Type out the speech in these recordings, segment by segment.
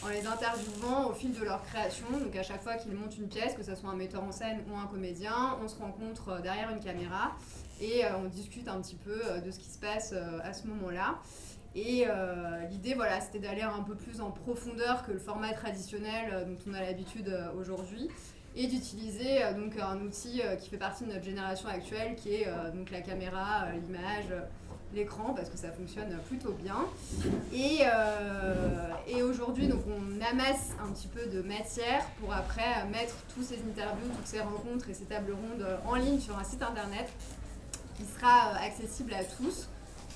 en les interviewant au fil de leur création. Donc à chaque fois qu'ils montent une pièce, que ce soit un metteur en scène ou un comédien, on se rencontre derrière une caméra et on discute un petit peu de ce qui se passe à ce moment-là. Et l'idée, voilà, c'était d'aller un peu plus en profondeur que le format traditionnel dont on a l'habitude aujourd'hui, et d'utiliser donc un outil qui fait partie de notre génération actuelle, qui est donc la caméra, l'image, l'écran, parce que ça fonctionne plutôt bien. Et aujourd'hui, donc, on amasse un petit peu de matière pour après mettre tous ces interviews, toutes ces rencontres et ces tables rondes en ligne sur un site internet qui sera accessible à tous.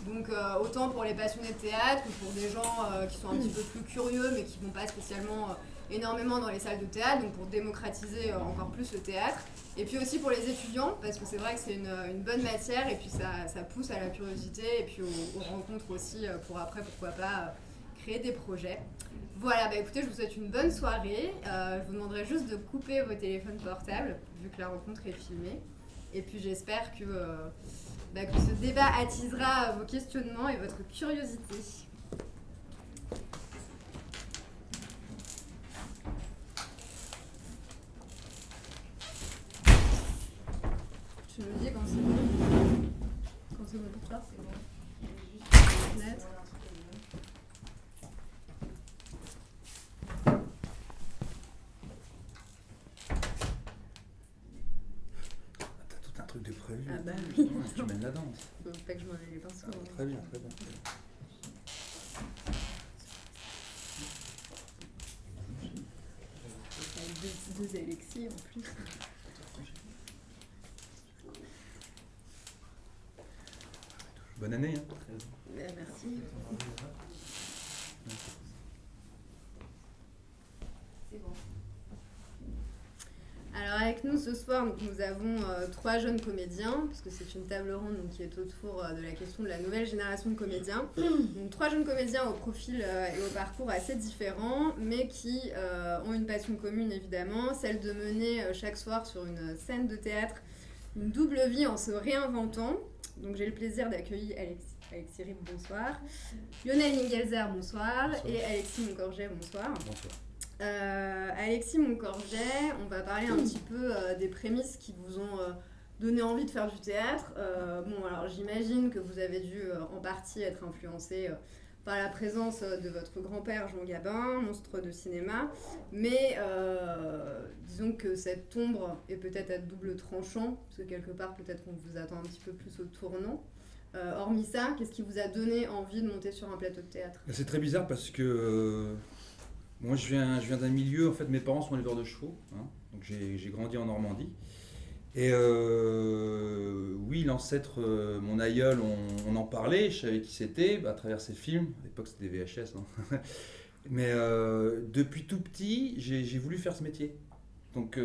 Donc autant pour les passionnés de théâtre que pour des gens qui sont un petit peu plus curieux mais qui ne vont pas spécialement énormément dans les salles de théâtre, donc pour démocratiser encore plus le théâtre. Et puis aussi pour les étudiants, parce que c'est vrai que c'est une bonne matière et puis ça pousse à la curiosité et puis aux rencontres aussi pour après, pourquoi pas, créer des projets. Voilà, bah écoutez, je vous souhaite une bonne soirée. Je vous demanderai juste de couper vos téléphones portables, vu que la rencontre est filmée. Et puis j'espère que ce débat attisera vos questionnements et votre curiosité. Tu me dis quand c'est bon. Quand c'est bon pour toi, c'est bon. Net. T'as tout un truc de prévu. Ah bah oui. Tu mènes la danse. Faut pas que je m'en aille les pinceaux. Très bien, très bien. Avec deux Alexis en plus. Bonne année. Merci. C'est bon. Alors avec nous ce soir, donc, nous avons 3 jeunes comédiens, puisque c'est une table ronde donc, qui est autour de la question de la nouvelle génération de comédiens. Donc 3 jeunes comédiens au profil et au parcours assez différents, mais qui ont une passion commune évidemment, celle de mener chaque soir sur une scène de théâtre une double vie en se réinventant. Donc j'ai le plaisir d'accueillir Alexis Rib, bonsoir. Lionel Ingelzer, bonsoir. Et Alexis Moncorget, bonsoir. Bonsoir. Alexis Moncorget, on va parler un petit peu des prémices qui vous ont donné envie de faire du théâtre. Alors j'imagine que vous avez dû en partie être influencé par la présence de votre grand-père Jean Gabin, monstre de cinéma, mais disons que cette ombre est peut-être à double tranchant, parce que quelque part peut-être qu'on vous attend un petit peu plus au tournant. Hormis ça, qu'est-ce qui vous a donné envie de monter sur un plateau de théâtre ? C'est très bizarre parce que moi je viens d'un milieu, en fait mes parents sont éleveurs de chevaux, hein, donc j'ai grandi en Normandie. Et oui, l'ancêtre, mon aïeul, on en parlait, je savais qui c'était, à travers ses films, à l'époque c'était des VHS. Hein. Mais depuis tout petit, j'ai voulu faire ce métier. Donc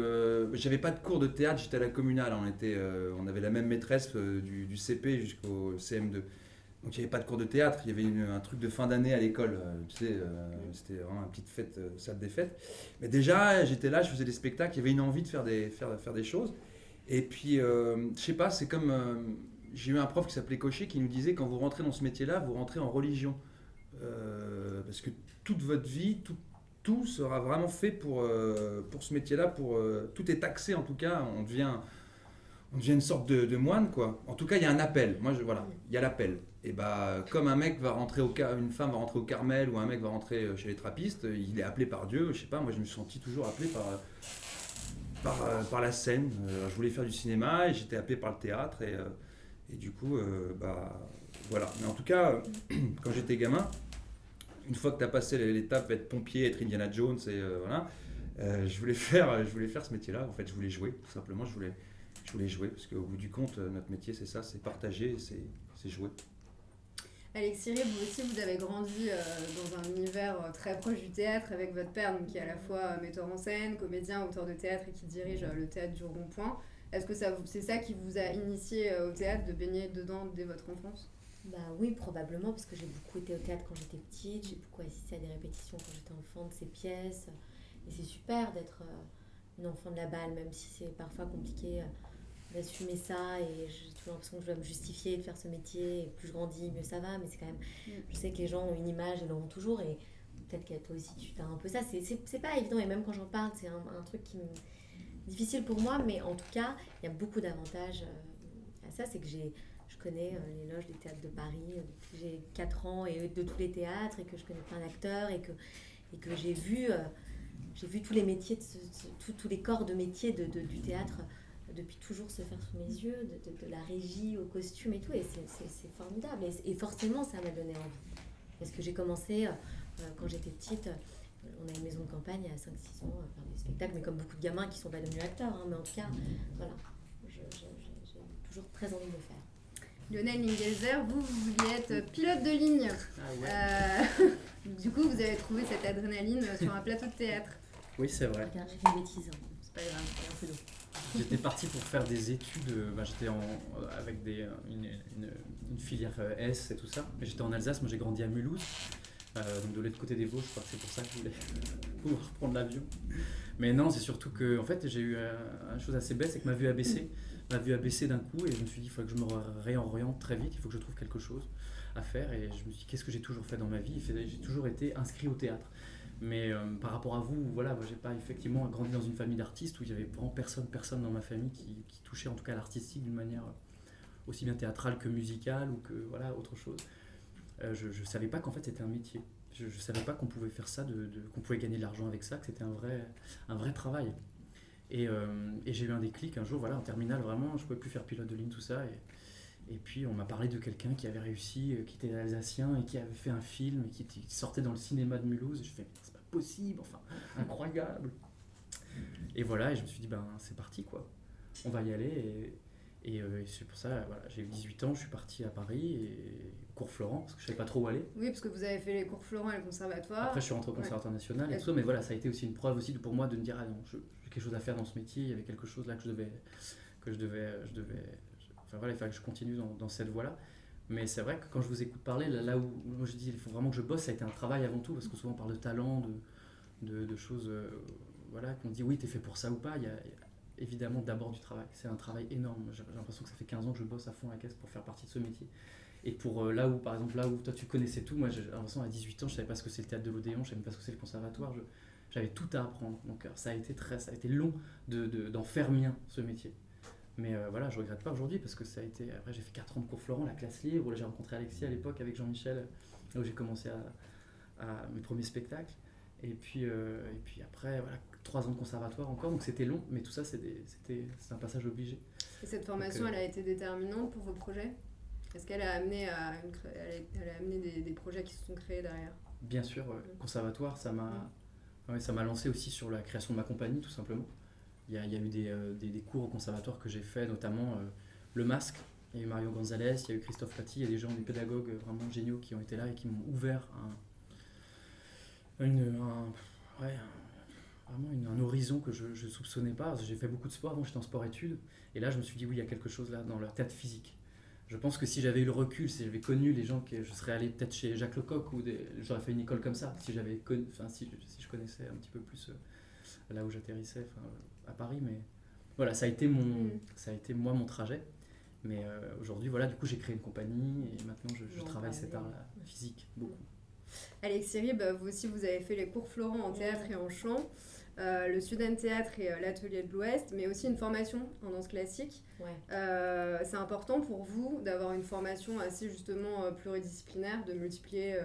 j'avais pas de cours de théâtre, j'étais à la communale, on avait la même maîtresse du CP jusqu'au CM2. Donc il n'y avait pas de cours de théâtre, il y avait un truc de fin d'année à l'école, c'était vraiment une petite fête, salle des fêtes. Mais déjà j'étais là, je faisais des spectacles, il y avait une envie de faire des choses. Et puis je sais pas, c'est comme, j'ai eu un prof qui s'appelait Cochet qui nous disait quand vous rentrez dans ce métier-là, vous rentrez en religion. Parce que toute votre vie, tout sera vraiment fait pour ce métier-là, tout est taxé en tout cas, on devient une sorte de moine quoi. En tout cas, il y a un appel. Voilà, il y a l'appel. Et comme une femme va rentrer au Carmel ou un mec va rentrer chez les trappistes, il est appelé par Dieu. Je sais pas, moi je me suis senti toujours appelé par la scène. Je voulais faire du cinéma et j'étais appelé par le théâtre et du coup, voilà. Mais en tout cas, quand j'étais gamin, une fois que tu as passé l'étape être pompier, être Indiana Jones et voilà, je voulais faire ce métier-là. En fait, je voulais jouer, tout simplement. Je voulais jouer parce qu'au bout du compte, notre métier, c'est ça, c'est partager, c'est jouer. Alexis Rib, vous aussi, vous avez grandi dans un univers très proche du théâtre avec votre père, donc, qui est à la fois metteur en scène, comédien, auteur de théâtre et qui dirige le théâtre du Rond-Point. Est-ce que c'est ça qui vous a initié au théâtre, de baigner dedans dès votre enfance ? Oui, probablement, parce que j'ai beaucoup été au théâtre quand j'étais petite, j'ai beaucoup assisté à des répétitions quand j'étais enfant de ces pièces. Et c'est super d'être une enfant de la balle, même si c'est parfois compliqué d'assumer ça. Et j'ai toujours l'impression que je dois me justifier de faire ce métier. Et plus je grandis, mieux ça va. Mais c'est quand même... Je sais que les gens ont une image et l'auront toujours. Et peut-être que toi aussi tu as un peu ça. C'est pas évident, et même quand j'en parle, c'est un truc qui me difficile pour moi, mais en tout cas, il y a beaucoup d'avantages à ça. C'est que je connais les loges des théâtres de Paris depuis que j'ai 4 ans et de tous les théâtres, et que je connais plein d'acteurs, et que j'ai vu tous les métiers, tous les corps de métier du théâtre depuis toujours se faire sous mes yeux, de la régie au costume et tout, et c'est formidable. Et forcément, ça m'a donné envie. Parce que j'ai commencé, quand j'étais petite, on a une maison de campagne à 5-6 ans à faire des spectacles, mais comme beaucoup de gamins qui ne sont pas devenus acteurs, hein, mais en tout cas, voilà, j'ai toujours très envie de le faire. Lionel Ingelzer, vous vouliez être pilote de ligne. Du coup, vous avez trouvé cette adrénaline sur un plateau de théâtre. Oui, c'est vrai. Regarde, j'ai fait une bêtise. Hein. C'est pas grave, c'est un peu d'eau. J'étais parti pour faire des études, j'étais avec une filière S et tout ça, mais j'étais en Alsace, moi j'ai grandi à Mulhouse, donc de l'autre côté des Vosges, je crois que c'est pour ça que je voulais pouvoir prendre l'avion. Mais non, c'est surtout que en fait, j'ai eu une chose assez bête, c'est que ma vue a baissé d'un coup, et je me suis dit il faut que je me réoriente très vite, il faut que je trouve quelque chose à faire, et je me suis dit qu'est-ce que j'ai toujours fait dans ma vie. J'ai toujours été inscrit au théâtre. Mais par rapport à vous, voilà, moi j'ai pas effectivement grandi dans une famille d'artistes où il y avait vraiment personne dans ma famille qui touchait en tout cas à l'artistique d'une manière aussi bien théâtrale que musicale ou que voilà autre chose. Je savais pas qu'en fait c'était un métier. Je savais pas qu'on pouvait faire ça, qu'on pouvait gagner de l'argent avec ça, que c'était un vrai travail. Et j'ai eu un déclic un jour, voilà, en terminale vraiment, je pouvais plus faire pilote de ligne tout ça. Et puis on m'a parlé de quelqu'un qui avait réussi, qui était alsacien et qui avait fait un film et qui sortait dans le cinéma de Mulhouse. Et je fais, c'est pas possible, enfin, incroyable. Et voilà, et je me suis dit, ben c'est parti quoi, on va y aller. Et c'est pour ça, voilà, j'ai eu 18 ans, je suis parti à Paris, et cours Florent, parce que je savais pas trop où aller. Oui, parce que vous avez fait les cours Florent et le conservatoire. Après je suis rentré au conservatoire national et tout ça, mais voilà, ça a été aussi une preuve aussi pour moi de me dire, ah non, j'ai quelque chose à faire dans ce métier, il y avait quelque chose là que je devais enfin voilà, il fallait que je continue dans cette voie-là. Mais c'est vrai que quand je vous écoute parler, là où moi je dis il faut vraiment que je bosse, ça a été un travail avant tout, parce que souvent on parle de talent, de choses voilà, qu'on dit oui, t'es fait pour ça ou pas. Il y a évidemment d'abord du travail. C'est un travail énorme. J'ai l'impression que ça fait 15 ans que je bosse à fond à la caisse pour faire partie de ce métier. Et pour là où, par exemple, là où toi tu connaissais tout, moi j'ai l'impression à 18 ans, je savais pas ce que c'est le théâtre de l'Odéon, je savais pas ce que c'est le conservatoire, j'avais tout à apprendre. Donc ça a été long d'en faire mien ce métier. Mais voilà, je regrette pas aujourd'hui parce que ça a été. Après, j'ai fait 4 ans de cours Florent, la classe libre, où là, j'ai rencontré Alexis à l'époque avec Jean-Michel, là où j'ai commencé à mes premiers spectacles. Et puis après, voilà, 3 ans de conservatoire encore, donc c'était long, mais tout ça, c'est un passage obligé. Et cette formation, elle a été déterminante pour vos projets ? Est-ce qu'elle a amené, elle a amené des projets qui se sont créés derrière ? Bien sûr, conservatoire, ça m'a lancé aussi sur la création de ma compagnie, tout simplement. Il y a eu des cours au conservatoire que j'ai fait, notamment Le Masque. Il y a eu Mario Gonzalez, il y a eu Christophe Paty, il y a des gens, des pédagogues vraiment géniaux qui ont été là et qui m'ont ouvert vraiment un horizon que je ne soupçonnais pas. J'ai fait beaucoup de sport, avant j'étais en sport-études, et là je me suis dit oui, il y a quelque chose là dans le théâtre physique. Je pense que si j'avais eu le recul, si j'avais connu les gens, je serais allé peut-être chez Jacques Lecoq, ou j'aurais fait une école comme ça, si je connaissais un petit peu plus là où j'atterrissais, à Paris. Mais voilà, ça a été moi mon trajet. Mais aujourd'hui, voilà, du coup j'ai créé une compagnie et maintenant je travaille cet art-là, physique, beaucoup. Alexis Rib, vous aussi vous avez fait les cours Florent en théâtre et en chant, le Student Théâtre et l'Atelier de l'Ouest, mais aussi une formation en danse classique. Ouais. C'est important pour vous d'avoir une formation assez justement pluridisciplinaire, de multiplier...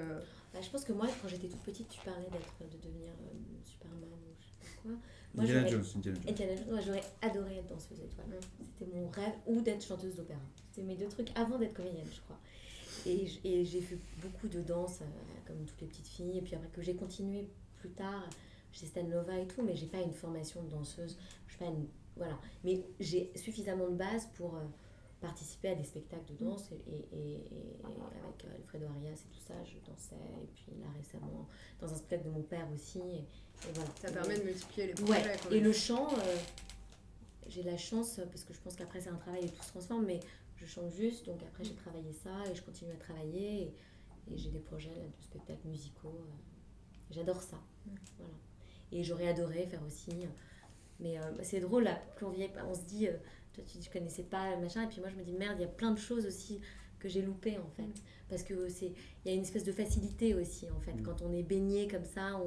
Je pense que moi, quand j'étais toute petite, tu parlais de devenir Superman ou je sais pas quoi. Moi, Indiana Jones. Moi, j'aurais adoré être danseuse étoile. C'était mon rêve, ou d'être chanteuse d'opéra. C'était mes 2 trucs avant d'être comédienne, je crois. Et j'ai fait beaucoup de danse, comme toutes les petites filles. Et puis après que j'ai continué plus tard chez Stan Nova et tout, mais j'ai pas une formation de danseuse. Je suis pas voilà. Mais j'ai suffisamment de base pour participer à des spectacles de danse. Et avec Alfredo Arias et tout ça, je dansais. Et puis là récemment, dans un spectacle de mon père aussi. Et voilà. Ça permet de multiplier les projets. Ouais. Et le chant, j'ai la chance, parce que je pense qu'après c'est un travail et tout se transforme, mais je chante juste, donc après j'ai travaillé ça et je continue à travailler et j'ai des projets là, de spectacles musicaux. J'adore ça. Voilà. Et j'aurais adoré faire aussi. Mais c'est drôle, là, plus on se dit, toi tu connaissais pas machin, et puis moi je me dis merde, il y a plein de choses aussi que j'ai loupé en fait. Parce que il y a une espèce de facilité aussi en fait. Quand on est baigné comme ça,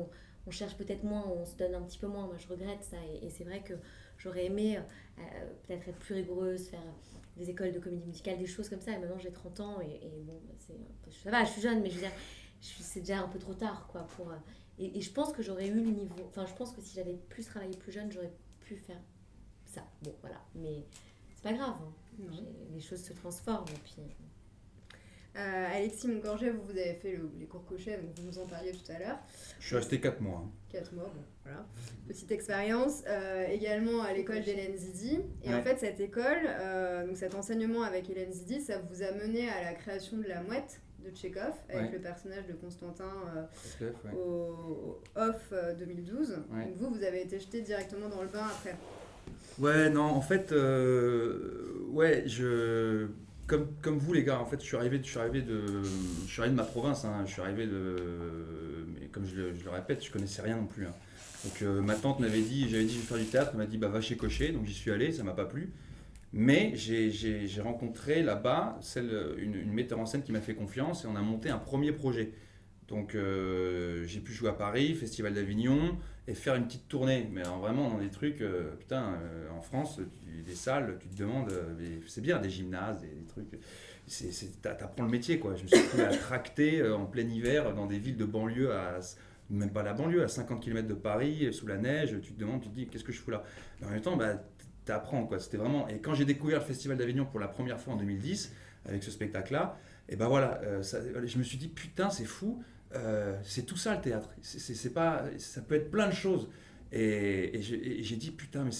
on cherche peut-être moins, on se donne un petit peu moins. Moi je regrette ça et c'est vrai que j'aurais aimé peut-être être plus rigoureuse, faire des écoles de comédie musicale, des choses comme ça. Et maintenant j'ai 30 ans et bon, ça va, je suis jeune, mais je veux dire, c'est déjà un peu trop tard quoi pour... Et je pense que j'aurais eu le niveau... Enfin, je pense que si j'avais plus travaillé plus jeune, j'aurais pu faire ça. Bon, voilà. Mais c'est pas grave. Hein. Les choses se transforment. Et puis... Alexis Montcorget, vous avez fait les cours Cochet, donc vous nous en parliez tout à l'heure. Je suis resté 4 mois. 4 mois, bon, voilà. Petite expérience. Également à l'école d'Hélène Zidi. Et en fait, cette école, donc cet enseignement avec Hélène Zidi, ça vous a mené à la création de La Mouette de Tchekhov, avec le personnage de Constantin au Off 2012. Donc vous avez été jeté directement dans le bain après. Ouais, non, en fait, comme vous les gars, en fait, je suis arrivé de ma province, hein, mais comme je le répète, je connaissais rien non plus. Hein. Donc ma tante j'avais dit je vais faire du théâtre, elle m'a dit va chez Cochet, donc j'y suis allé, ça m'a pas plu. Mais j'ai rencontré là-bas une metteur en scène qui m'a fait confiance et on a monté un premier projet. Donc j'ai pu jouer à Paris, Festival d'Avignon et faire une petite tournée. Mais alors, vraiment dans des trucs, en France, des salles, tu te demandes, c'est bien des gymnases, des trucs. T'apprends le métier quoi. Je me suis retrouvé à tracter en plein hiver dans des villes de banlieue, même pas la banlieue, à 50 km de Paris, sous la neige. Tu te demandes, tu te dis qu'est-ce que je fous là. Mais en même temps, t'apprends quoi. C'était vraiment. Et quand j'ai découvert le Festival d'Avignon pour la première fois en 2010 avec ce spectacle-là, et ben voilà, je me suis dit putain c'est fou. C'est tout ça le théâtre. C'est pas, ça peut être plein de choses. Et j'ai dit putain mais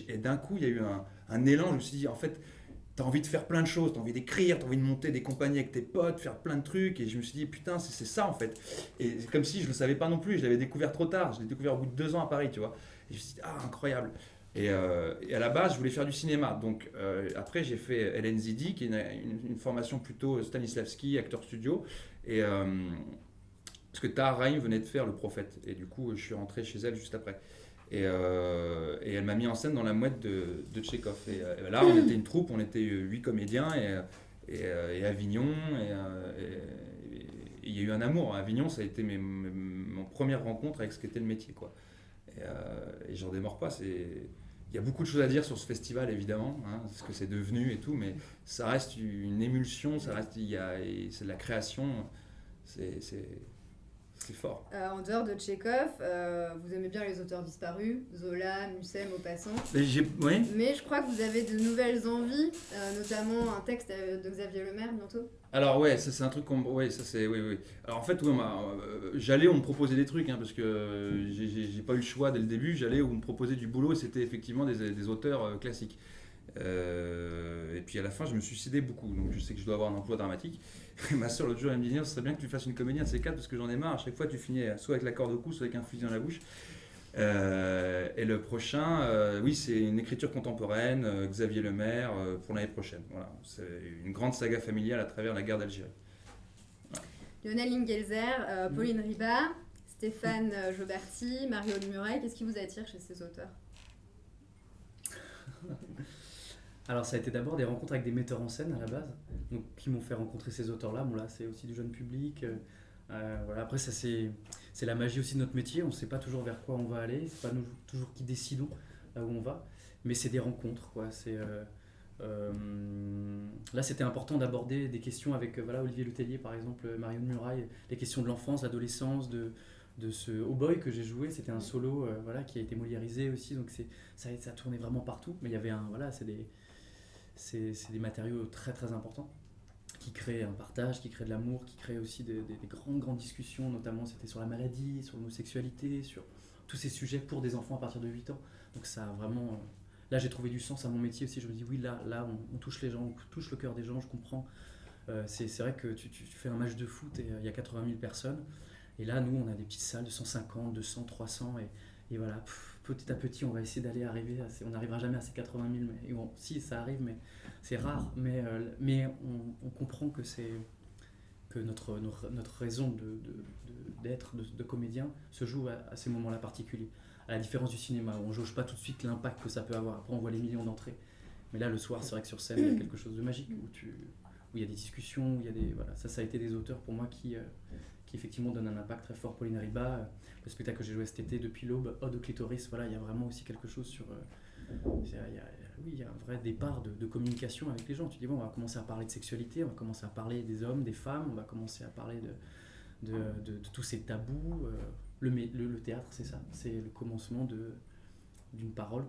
et d'un coup il y a eu un élan. Je me suis dit en fait t'as envie de faire plein de choses, t'as envie d'écrire, t'as envie de monter des compagnies avec tes potes, faire plein de trucs. Et je me suis dit putain c'est ça en fait. Et c'est comme si je le savais pas non plus. Je l'avais découvert trop tard. Je l'ai découvert au bout de 2 ans à Paris, tu vois. Et je me suis dit incroyable. Et à la base, je voulais faire du cinéma. Donc après, j'ai fait Hélène Zidi, qui est une formation plutôt Stanislavski, acteur studio. Et parce que Tahar Rahim venait de faire Le Prophète. Et du coup, je suis rentré chez elle juste après. Et elle m'a mis en scène dans La Mouette de Tchekhov. Et là, on était une troupe, on était 8 comédiens et Avignon. Et il y a eu un amour. Avignon, ça a été mon première rencontre avec ce qu'était le métier, quoi. Et j'en démords pas. Il y a beaucoup de choses à dire sur ce festival, évidemment, hein, ce que c'est devenu et tout, mais ça reste une émulsion, c'est de la création, c'est fort. En dehors de Tchekhov, vous aimez bien les auteurs disparus, Zola, Musset, Maupassant. Oui. Mais je crois que vous avez de nouvelles envies, notamment un texte de Xavier Lemaire bientôt. Alors ouais, ça c'est un truc oui. Alors en fait, j'allais, on me proposait des trucs, hein, parce que j'ai pas eu le choix dès le début. J'allais où on me proposait du boulot et c'était effectivement des auteurs classiques. Et puis à la fin, je me suicidais beaucoup, donc je sais que je dois avoir un emploi dramatique. Et ma soeur l'autre jour, elle me dit, ce serait bien que tu fasses une comédie de ces 4 parce que j'en ai marre. À chaque fois, tu finis soit avec la corde au cou, soit avec un fusil dans la bouche. Et le prochain, oui, c'est une écriture contemporaine, Xavier Lemaire, pour l'année prochaine. Voilà. C'est une grande saga familiale à travers la guerre d'Algérie. Voilà. Lionel Ingelzer, Pauline Riba, Stéphane Joberti, Marie-Aude Murray, qu'est-ce qui vous attire chez ces auteurs ? Alors ça a été d'abord des rencontres avec des metteurs en scène à la base, donc, qui m'ont fait rencontrer ces auteurs-là. Bon là c'est aussi du jeune public. Voilà. Après ça c'est la magie aussi de notre métier, on ne sait pas toujours vers quoi on va aller, c'est pas nous toujours qui décidons là où on va, mais c'est des rencontres quoi. Là c'était important d'aborder des questions avec Olivier Letellier par exemple, Marie-Aude Muraille, les questions de l'enfance, l'adolescence, de ce Oh Boy que j'ai joué, c'était un solo qui a été moliérisé aussi, donc ça tournait vraiment partout, mais il y avait c'est des matériaux très très importants qui créent un partage, qui créent de l'amour, qui créent aussi des grandes discussions, notamment c'était sur la maladie, sur l'homosexualité, sur tous ces sujets pour des enfants à partir de 8 ans. Donc ça a vraiment... Là j'ai trouvé du sens à mon métier aussi, je me dis oui là on touche les gens, on touche le cœur des gens, je comprends. C'est vrai que tu fais un match de foot et il y a 80 000 personnes, et là nous on a des petites salles de 150, 200, 300 et voilà, petit à petit on va essayer arriver on n'arrivera jamais à ces 80 000, mais bon, si ça arrive, mais c'est rare, mais on comprend que notre raison d'être de comédien se joue à ces moments-là particuliers, à la différence du cinéma où on jauge pas tout de suite l'impact que ça peut avoir. Après on voit les millions d'entrées, mais là le soir c'est vrai que sur scène il y a quelque chose de magique où où il y a des discussions, où il y a des, voilà, ça a été des auteurs pour moi qui effectivement donnent un impact très fort. Pauline Riba, le spectacle que j'ai joué cet été depuis l'aube, Ode au clitoris, voilà, il y a vraiment aussi quelque chose sur... oui, il y a un vrai départ de communication avec les gens. Tu dis, bon, on va commencer à parler de sexualité, on va commencer à parler des hommes, des femmes, on va commencer à parler de tous ces tabous. Le théâtre, c'est ça, c'est le commencement d'une parole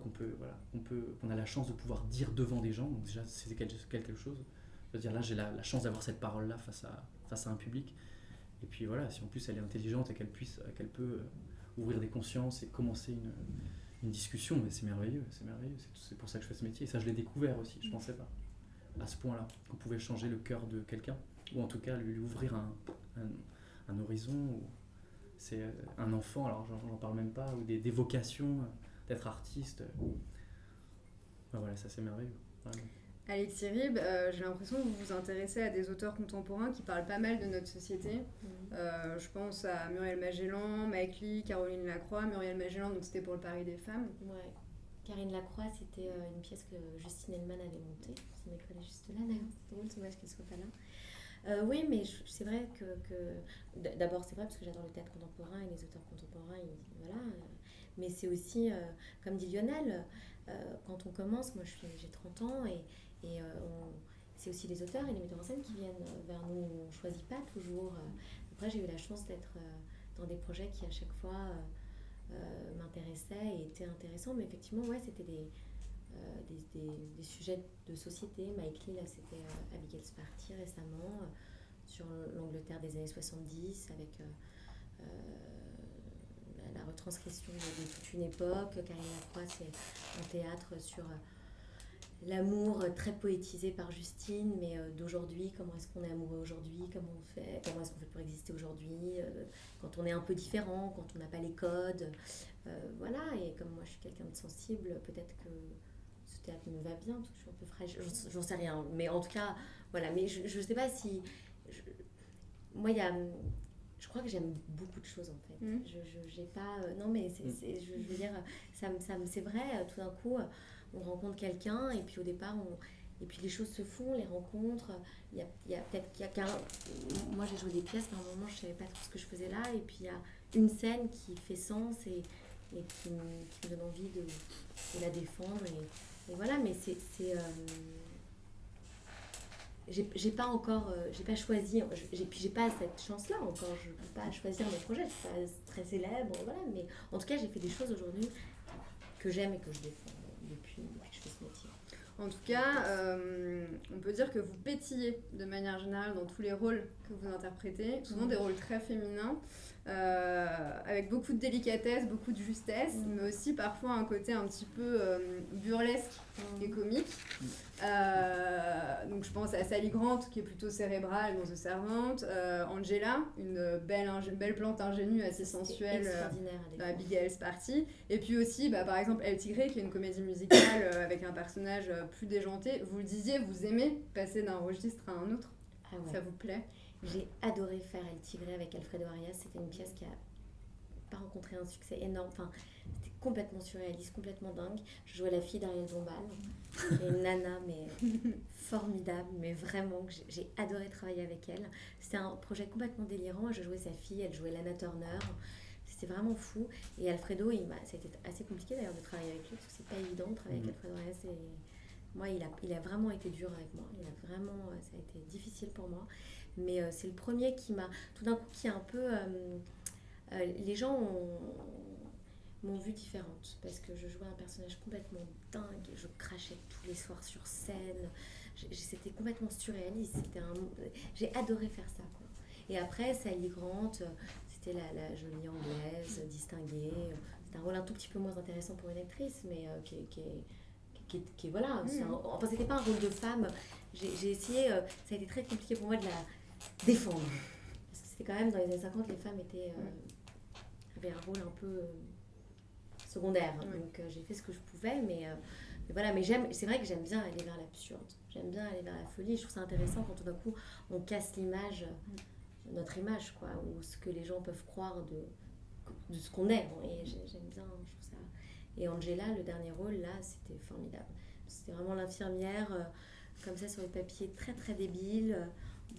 qu'on a la chance de pouvoir dire devant des gens. Donc déjà, c'est quelque chose. Je veux dire, là, j'ai la chance d'avoir cette parole-là face à un public. Et puis voilà, si en plus elle est intelligente et qu'elle peut ouvrir des consciences et commencer une discussion, mais c'est merveilleux. C'est pour ça que je fais ce métier. Et ça, je l'ai découvert aussi, je ne pensais pas, à ce point-là, qu'on pouvait changer le cœur de quelqu'un, ou en tout cas lui ouvrir un horizon. C'est un enfant, alors j'en parle même pas, ou des vocations, d'être artiste. Voilà, ça c'est merveilleux. Vraiment. Alexis Rib, j'ai l'impression que vous vous intéressez à des auteurs contemporains qui parlent pas mal de notre société. Je pense à Muriel Magellan, Mike Lee, Caroline Lacroix. Muriel Magellan, donc c'était pour le Paris des femmes. Ouais. Karine Lacroix, c'était une pièce que Justine Hellman avait montée. Ça m'écrit juste là, d'ailleurs. C'est drôle, c'est dommage qu'elle soit pas là. Oui, mais c'est vrai que d'abord, c'est vrai parce que j'adore le théâtre contemporain et les auteurs contemporains, voilà. Mais c'est aussi, comme dit Lionel, quand on commence, moi j'ai 30 ans et c'est aussi les auteurs et les metteurs en scène qui viennent vers nous. On ne choisit pas toujours. Après, j'ai eu la chance d'être dans des projets qui, à chaque fois, m'intéressaient et étaient intéressants. Mais effectivement, ouais, c'était des sujets de société. Mike Lee, là, c'était Abigail's Party récemment, sur l'Angleterre des années 70, avec la retranscription de toute une époque. Karine Lacroix, c'est un théâtre sur... l'amour très poétisé par Justine, mais d'aujourd'hui, comment est-ce qu'on est amoureux aujourd'hui, comment est-ce qu'on fait pour exister aujourd'hui, quand on est un peu différent, quand on n'a pas les codes, voilà, et comme moi je suis quelqu'un de sensible, peut-être que ce théâtre me va bien, parce que je suis un peu fragile, j'en sais rien, mais en tout cas, voilà, mais je sais pas si... moi, je crois que j'aime beaucoup de choses en fait. J'ai pas... non, mais je veux dire, c'est vrai, tout d'un coup... on rencontre quelqu'un et puis au départ et puis les choses se font, les rencontres, il y a moi j'ai joué des pièces, à un moment je savais pas trop ce que je faisais là et puis il y a une scène qui fait sens et qui me donne envie de la défendre et voilà, mais j'ai pas encore, j'ai pas choisi, j'ai pas cette chance là encore, je peux pas choisir mes projets, je suis pas très célèbre, voilà, mais en tout cas j'ai fait des choses aujourd'hui que j'aime et que je défends depuis que je fais ce métier. En tout cas, on peut dire que vous pétillez de manière générale dans tous les rôles que vous interprétez, souvent des rôles très féminins, avec beaucoup de délicatesse, beaucoup de justesse, mais aussi parfois un côté un petit peu burlesque et comique. Donc je pense à Sally Grant qui est plutôt cérébrale dans The Servant, Angela, une belle plante ingénue assez sensuelle dans Abigail's Party, et puis aussi par exemple El Tigre qui est une comédie musicale avec un personnage plus déjanté. Vous le disiez, vous aimez passer d'un registre à un autre. Ah ouais. Ça vous plaît? J'ai adoré faire El Tigre avec Alfredo Arias. C'était une pièce qui a pas rencontré un succès énorme. Enfin, c'était complètement surréaliste, complètement dingue. Je jouais la fille d'Ariel Dombal, une nana mais formidable, mais vraiment j'ai adoré travailler avec elle. C'était un projet complètement délirant. Je jouais sa fille, elle jouait Lana Turner. C'était vraiment fou. Et Alfredo, ça a été assez compliqué d'ailleurs de travailler avec lui parce que c'est pas évident de travailler avec Alfredo Arias. Et moi, il a vraiment été dur avec moi. Ça a été difficile pour moi. Mais c'est le premier qui m'a, tout d'un coup, qui a un peu... les gens m'ont vue différente parce que je jouais un personnage complètement dingue. Je crachais tous les soirs sur scène. C'était complètement surréaliste. J'ai adoré faire ça, quoi. Et après, Sally Grant, c'était la jolie anglaise, distinguée. C'était un rôle un tout petit peu moins intéressant pour une actrice, mais qui voilà. Enfin, c'était pas un rôle de femme. J'ai essayé... ça a été très compliqué pour moi de la défendre. Parce que c'était quand même, dans les années 50, les femmes avaient un rôle un peu secondaire. Donc j'ai fait ce que je pouvais, mais voilà. Mais c'est vrai que j'aime bien aller vers l'absurde. J'aime bien aller vers la folie. Je trouve ça intéressant quand tout d'un coup, on casse notre image, quoi, ou ce que les gens peuvent croire de ce qu'on est. Et j'aime bien, je trouve ça... Et Angela, le dernier rôle, là, c'était formidable. C'était vraiment l'infirmière... comme ça sur les papiers, très très débiles,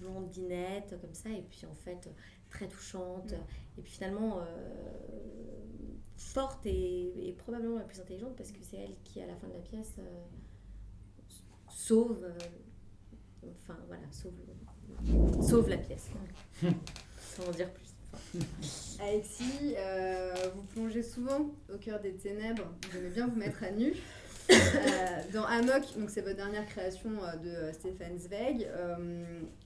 blondinettes, comme ça, et puis en fait très touchante, et puis finalement forte et probablement la plus intelligente parce que c'est elle qui à la fin de la pièce sauve, sauve la pièce, sans en dire plus. Alexis, vous plongez souvent au cœur des ténèbres, vous aimez bien vous mettre à nu. Dans Amok, donc c'est votre dernière création de Stéphane Zweig,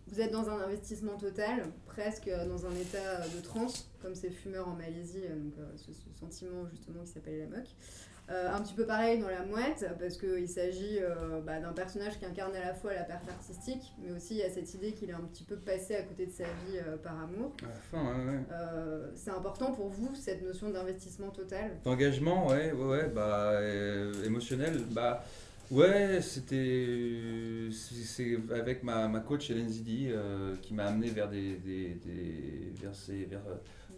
vous êtes dans un investissement total, presque dans un état de transe, comme ces fumeurs en Malaisie, donc ce sentiment justement qui s'appelle l'Amok. Un petit peu pareil dans La Mouette, parce qu'il s'agit d'un personnage qui incarne à la fois la perte artistique, mais aussi il y a cette idée qu'il est un petit peu passé à côté de sa vie par amour. À la fin, ouais. C'est important pour vous, cette notion d'investissement total? D'engagement, émotionnel, c'est avec ma coach Hélène Zidi qui m'a amené vers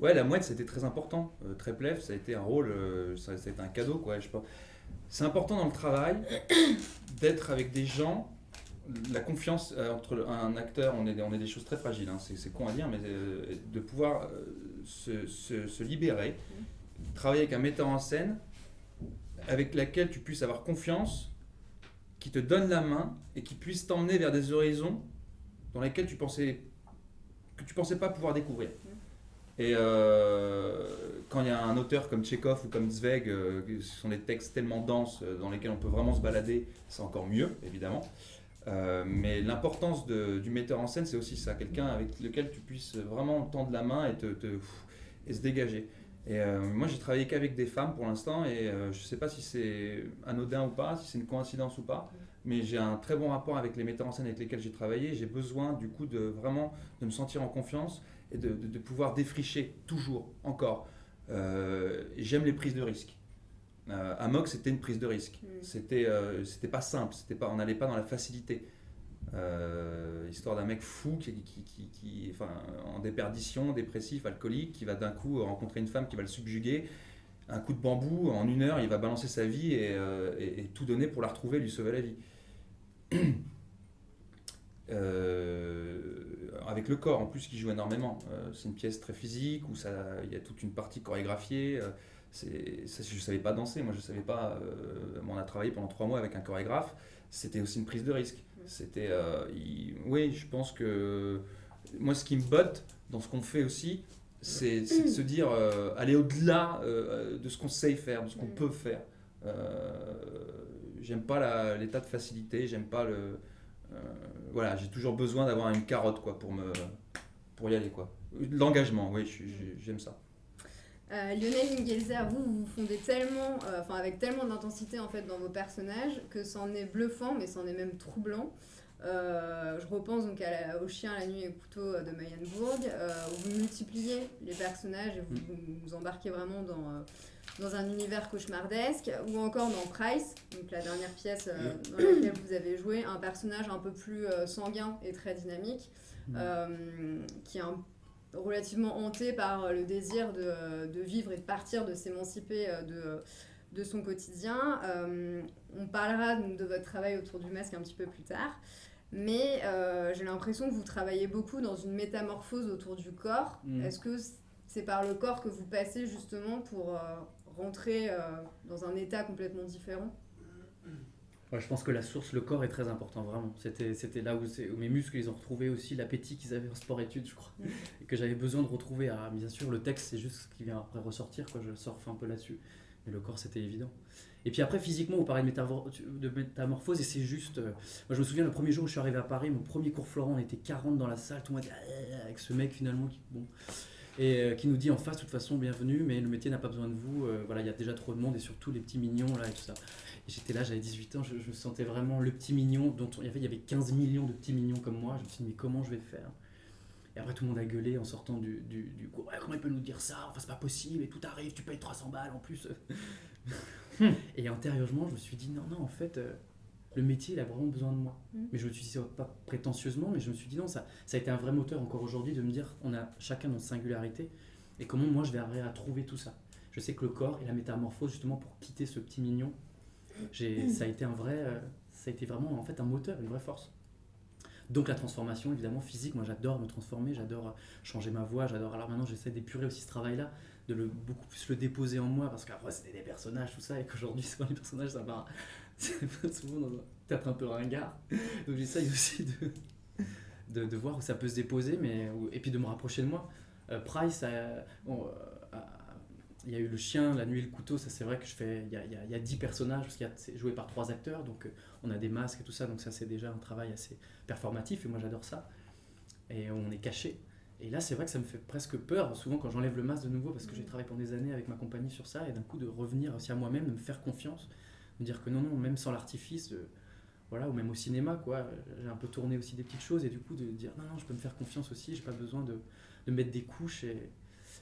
La Mouette, c'était très important. Tréplev, ça a été un rôle, ça a été un cadeau, quoi. Je sais pas. C'est important dans le travail d'être avec des gens. La confiance entre un acteur, on est des choses très fragiles, hein, c'est con à dire, mais de pouvoir se libérer, travailler avec un metteur en scène avec laquelle tu puisses avoir confiance, qui te donne la main et qui puisse t'emmener vers des horizons dans lesquels tu pensais pas pouvoir découvrir. Et quand il y a un auteur comme Tchekhov ou comme Zweig, ce sont des textes tellement denses dans lesquels on peut vraiment se balader, c'est encore mieux, évidemment. Mais l'importance du metteur en scène, c'est aussi ça, quelqu'un avec lequel tu puisses vraiment tendre la main et se dégager. Et moi, j'ai travaillé qu'avec des femmes pour l'instant, et je ne sais pas si c'est anodin ou pas, si c'est une coïncidence ou pas, mais j'ai un très bon rapport avec les metteurs en scène avec lesquels j'ai travaillé. J'ai besoin du coup de me sentir en confiance et de pouvoir défricher toujours, encore. J'aime les prises de risques. Amok, c'était une prise de risque. C'était pas simple, on n'allait pas dans la facilité. Histoire d'un mec fou qui en déperdition, dépressif, alcoolique, qui va d'un coup rencontrer une femme qui va le subjuguer. Un coup de bambou, en 1 heure, il va balancer sa vie et tout donner pour la retrouver, lui sauver la vie. Avec le corps en plus qui joue énormément. C'est une pièce très physique où il y a toute une partie chorégraphiée. Je ne savais pas danser, moi je savais pas. On a travaillé pendant 3 mois avec un chorégraphe. C'était aussi une prise de risque. Oui, je pense que moi ce qui me botte dans ce qu'on fait aussi, c'est de se dire aller au-delà de ce qu'on sait faire, de ce qu'on peut faire. J'aime pas l'état de facilité, j'aime pas j'ai toujours besoin d'avoir une carotte quoi, pour y aller quoi. L'engagement, oui, j'aime ça. Lionel Ingelzer, vous fondez tellement, avec tellement d'intensité en fait dans vos personnages que c'en est bluffant, mais c'en est même troublant. Je repense donc au Chien, la nuit et au couteau de Mayenbourg, où vous multipliez les personnages et vous embarquez vraiment dans un univers cauchemardesque, ou encore dans Price, donc la dernière pièce dans laquelle vous avez joué, un personnage un peu plus sanguin et très dynamique, qui est relativement hanté par le désir de vivre et de partir, de s'émanciper de son quotidien. On parlera donc de votre travail autour du masque un petit peu plus tard, mais j'ai l'impression que vous travaillez beaucoup dans une métamorphose autour du corps. Est-ce que c'est par le corps que vous passez justement pour rentrer dans un état complètement différent? Ouais, je pense que la source, le corps est très important, vraiment. C'était là où mes muscles, ils ont retrouvé aussi l'appétit qu'ils avaient en sport-études, je crois, et que j'avais besoin de retrouver. Alors, bien sûr, le texte, c'est juste ce qui vient après ressortir, quoi. Je surfe un peu là-dessus. Mais le corps, c'était évident. Et puis après, physiquement, on parlait de métamorphose, et c'est juste... moi, je me souviens, le premier jour où je suis arrivé à Paris, mon premier cours Florent, on était 40 dans la salle, tout le monde était avec ce mec, finalement, qui nous dit en face, de toute façon, bienvenue, mais le métier n'a pas besoin de vous, il y a déjà trop de monde, et surtout les petits mignons, là, et tout ça. Et j'étais là, j'avais 18 ans, je me sentais vraiment le petit mignon, dont il y avait 15 millions de petits mignons comme moi. Je me suis dit, mais comment je vais faire? Et après, tout le monde a gueulé en sortant du cours. Ouais, comment il peut nous dire ça? Enfin, c'est pas possible, et tout arrive, tu payes 300 balles en plus. Et intérieurement, je me suis dit, non, en fait, le métier, il a vraiment besoin de moi. Mais je me suis dit, pas prétentieusement, mais je me suis dit, non, ça a été un vrai moteur encore aujourd'hui de me dire, on a chacun notre singularité, et comment moi je vais arriver à trouver tout ça. Je sais que le corps et la métamorphose, justement, pour quitter ce petit mignon, ça a été un vrai... ça a été vraiment en fait un moteur, une vraie force. Donc la transformation évidemment physique, moi j'adore me transformer, j'adore changer ma voix, alors maintenant j'essaie d'épurer aussi ce travail-là, de beaucoup plus le déposer en moi, parce qu'après c'était des personnages, tout ça, et qu'aujourd'hui c'est pas les personnages, ça part souvent dans un théâtre un peu ringard. Donc j'essaye aussi de voir où ça peut se déposer, et puis de me rapprocher de moi. Price, il y a eu le chien, la nuit et le couteau, ça c'est vrai que il y a 10 personnages, parce qu'il c'est joué par 3 acteurs, donc on a des masques et tout ça, donc ça c'est déjà un travail assez performatif, et moi j'adore ça. Et on est caché. Et là c'est vrai que ça me fait presque peur, souvent quand j'enlève le masque de nouveau, parce que j'ai travaillé pendant des années avec ma compagnie sur ça, et d'un coup de revenir aussi à moi-même, de me faire confiance, de dire que non, même sans l'artifice, voilà, ou même au cinéma, quoi, j'ai un peu tourné aussi des petites choses, et du coup de dire non, je peux me faire confiance aussi, j'ai pas besoin de mettre des couches,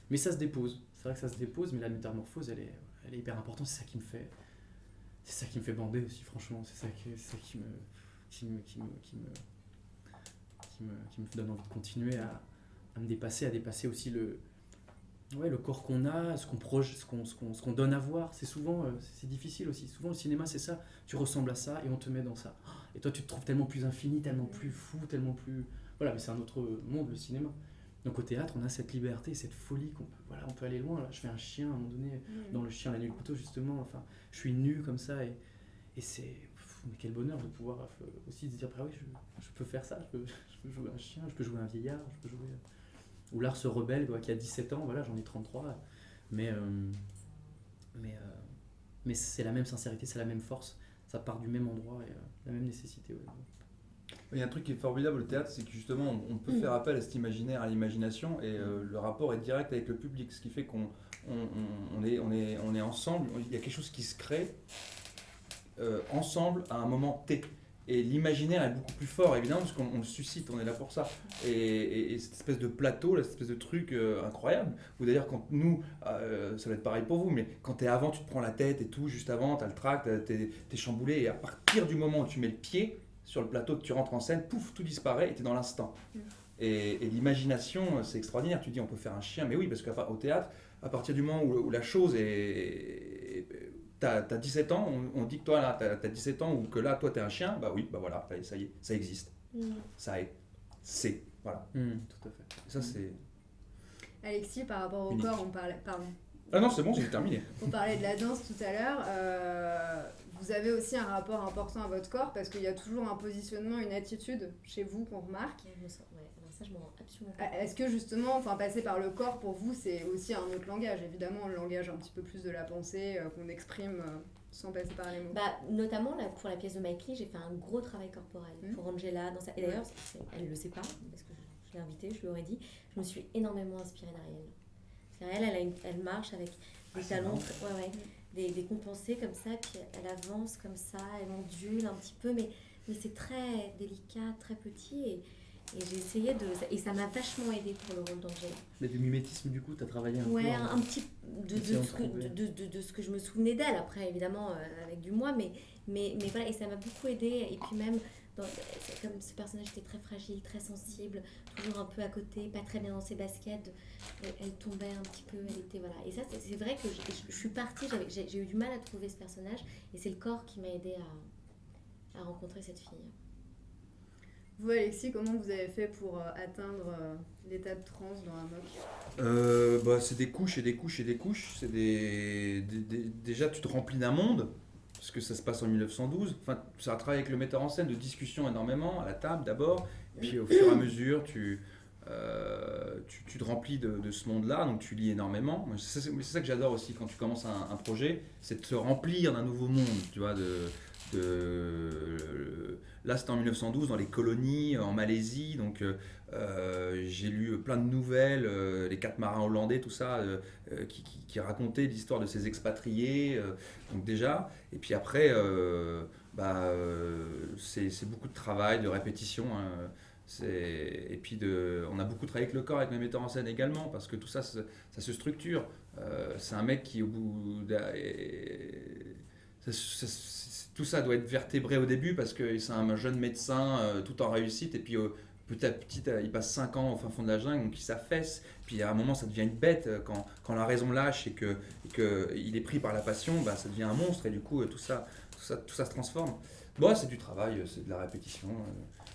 mais ça se dépose. C'est vrai que ça se dépose, mais la métamorphose, elle est hyper importante. C'est ça qui me fait bander aussi, franchement. C'est ça qui me donne envie de continuer à me dépasser, à dépasser aussi le corps qu'on a, ce qu'on projette, ce qu'on donne à voir. C'est souvent, c'est difficile aussi. Souvent, le cinéma, c'est ça. Tu ressembles à ça et on te met dans ça. Et toi, tu te trouves tellement plus infini, tellement plus fou, tellement plus... Voilà, mais c'est un autre monde, le cinéma. Donc au théâtre, on a cette liberté, cette folie on peut aller loin. Là, je fais un chien à un moment donné, dans le chien, la nuit, le couteau, justement. Enfin, je suis nu comme ça, et c'est... Mais quel bonheur de pouvoir aussi se dire, oui, je peux faire ça, je peux jouer un chien, je peux jouer un vieillard, je peux jouer... Ou l'art se rebelle, qui a 17 ans, voilà, j'en ai 33. Mais c'est la même sincérité, c'est la même force, ça part du même endroit, et la même nécessité. Ouais. Il y a un truc qui est formidable au théâtre, c'est que justement on peut faire appel à cet imaginaire, à l'imagination, et le rapport est direct avec le public, ce qui fait qu'on est ensemble, il y a quelque chose qui se crée ensemble à un moment T. Et l'imaginaire est beaucoup plus fort, évidemment, parce qu'on le suscite, on est là pour ça. Et cette espèce de plateau, cette espèce de truc incroyable, ou d'ailleurs quand nous, ça va être pareil pour vous, mais quand t'es avant, tu te prends la tête et tout, juste avant, t'as le trac, t'es chamboulé, et à partir du moment où tu mets le pied sur le plateau, que tu rentres en scène, pouf, tout disparaît et t'es dans l'instant. Et l'imagination, c'est extraordinaire. Tu dis, on peut faire un chien, mais oui, parce qu'au théâtre, à partir du moment où la chose est... T'as 17 ans, on dit que toi, là, t'as 17 ans, ou que là, toi, t'es un chien, bah oui, bah voilà, ça y est, ça existe. Ça est, c'est, voilà. Tout à fait. Ça, c'est... Alexis, par rapport au unique. corps, on parlait... Pardon. Ah non, c'est bon, j'ai terminé. On parlait de la danse tout à l'heure. Vous avez aussi un rapport important à votre corps parce qu'il y a toujours un positionnement, une attitude chez vous qu'on remarque. Alors ça, je m'en rends absolument pas. Est-ce que justement, passer par le corps pour vous, c'est aussi un autre langage? Évidemment, le langage un petit peu plus de la pensée qu'on exprime sans passer par les mots. Notamment là, pour la pièce de Mike Lee, j'ai fait un gros travail corporel pour Angela. Et d'ailleurs, elle ne le sait pas parce que je l'ai invitée, je lui aurais dit. Je me suis énormément inspirée d'Ariel. Parce qu'Ariel, elle marche avec des talons, des compensés comme ça, puis elle avance comme ça, elle ondule un petit peu, mais c'est très délicat, très petit, et j'ai essayé et ça m'a vachement aidée pour le rôle d'Angela. Mais du mimétisme, du coup, tu as travaillé un peu un petit de ce que je me souvenais d'elle, après évidemment avec du moi, mais voilà, et ça m'a beaucoup aidée, et puis même comme ce personnage était très fragile, très sensible, toujours un peu à côté, pas très bien dans ses baskets, elle tombait un petit peu, elle était voilà. Et ça, c'est vrai que je suis partie, j'ai eu du mal à trouver ce personnage, et c'est le corps qui m'a aidée à rencontrer cette fille. Vous, Alexis, comment vous avez fait pour atteindre l'état de transe dans Amok? C'est des couches et des couches et des couches. C'est déjà, tu te remplis d'un monde, parce que ça se passe en 1912. Enfin, ça travaille avec le metteur en scène, de discussion énormément, à la table d'abord, puis au fur et à mesure, tu te remplis de ce monde-là, donc tu lis énormément. C'est ça que j'adore aussi quand tu commences un projet, c'est de te remplir d'un nouveau monde, tu vois, là c'était en 1912 dans les colonies en Malaisie, donc j'ai lu plein de nouvelles, les 4 marins hollandais, tout ça, qui racontaient l'histoire de ces expatriés, donc déjà, et puis après c'est beaucoup de travail, de répétition, hein, et puis on a beaucoup travaillé avec le corps, avec mes metteurs en scène également, parce que tout ça, ça se structure. C'est un mec qui au bout tout ça doit être vertébré au début parce que c'est un jeune médecin tout en réussite, et puis petit à petit il passe 5 ans au fin fond de la jungle, donc il s'affaisse, puis à un moment ça devient une bête quand la raison lâche et qu'il est pris par la passion, ça devient un monstre, et du coup tout ça se transforme. Bon, c'est du travail, c'est de la répétition.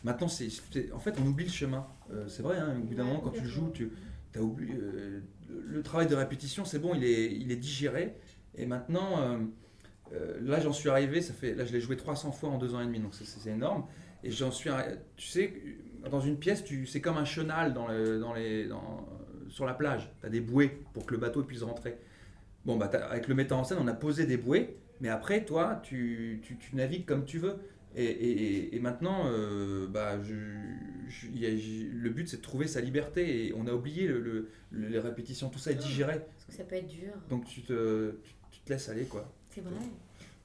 Maintenant, en fait, on oublie le chemin. C'est vrai, hein, au bout d'un moment, quand tu le joues, tu as oublié. Le travail de répétition, c'est bon, il est digéré. Et maintenant, là, j'en suis arrivé, là, je l'ai joué 300 fois en 2 ans et demi, donc c'est énorme. Et tu sais, dans une pièce, c'est comme un chenal sur la plage. Tu as des bouées pour que le bateau puisse rentrer. Bon, bah, avec le metteur en scène, on a posé des bouées, mais après, toi, tu navigues comme tu veux. Et maintenant, le but, c'est de trouver sa liberté. Et on a oublié les répétitions, tout ça est digéré. Parce que ça peut être dur. Donc tu te laisses aller, quoi. C'est vrai.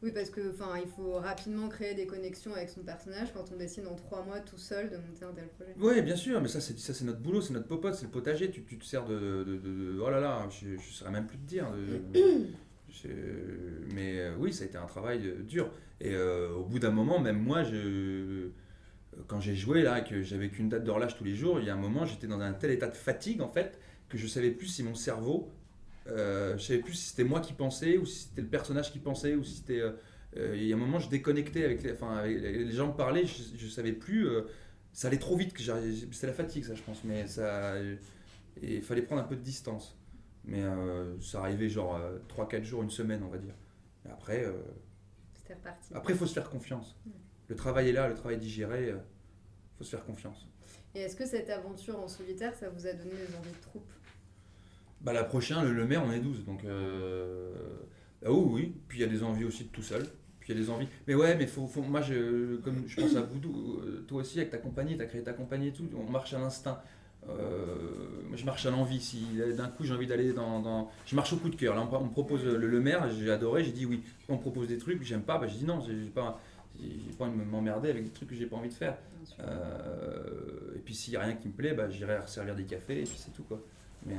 Oui, parce que il faut rapidement créer des connexions avec son personnage quand on décide en 3 mois tout seul de monter un tel projet. Oui, bien sûr, mais ça c'est notre boulot, c'est notre popote, c'est le potager. Tu te sers oh là là, je ne saurais même plus te dire. Mais oui, ça a été un travail dur. Et au bout d'un moment, même moi, quand j'ai joué là, que j'avais qu'une date de relâche tous les jours, il y a un moment, j'étais dans un tel état de fatigue en fait que je savais plus si mon cerveau, je savais plus si c'était moi qui pensais ou si c'était le personnage qui pensait ou si c'était. Il y a un moment, je déconnectais avec les gens me parlaient, je savais plus. Ça allait trop vite que c'était la fatigue, ça, je pense. Mais il fallait prendre un peu de distance. Mais ça arrivait genre 3-4 jours, une semaine, on va dire. Et après, c'était reparti. Après, il faut se faire confiance. Le travail est là, le travail est digéré, il faut se faire confiance. Et est-ce que cette aventure en solitaire, ça vous a donné des envies de troupe? Bah, la prochaine, le maire, on est 12. Donc, oui. Puis il y a des envies aussi de tout seul. Puis il y a des envies. Mais ouais, mais moi, comme je pense à Boudou, toi aussi, avec ta compagnie, tu as créé ta compagnie et tout, on marche à l'instinct. Moi, je marche à l'envie. Si d'un coup j'ai envie d'aller je marche au coup de cœur. Là, on me propose le maire, j'ai adoré, j'ai dit oui. On me propose des trucs, j'aime pas, j'ai dit non, j'ai pas envie de m'emmerder avec des trucs que j'ai pas envie de faire. Et puis s'il y a rien qui me plaît, j'irai servir des cafés et puis c'est tout, quoi. Mais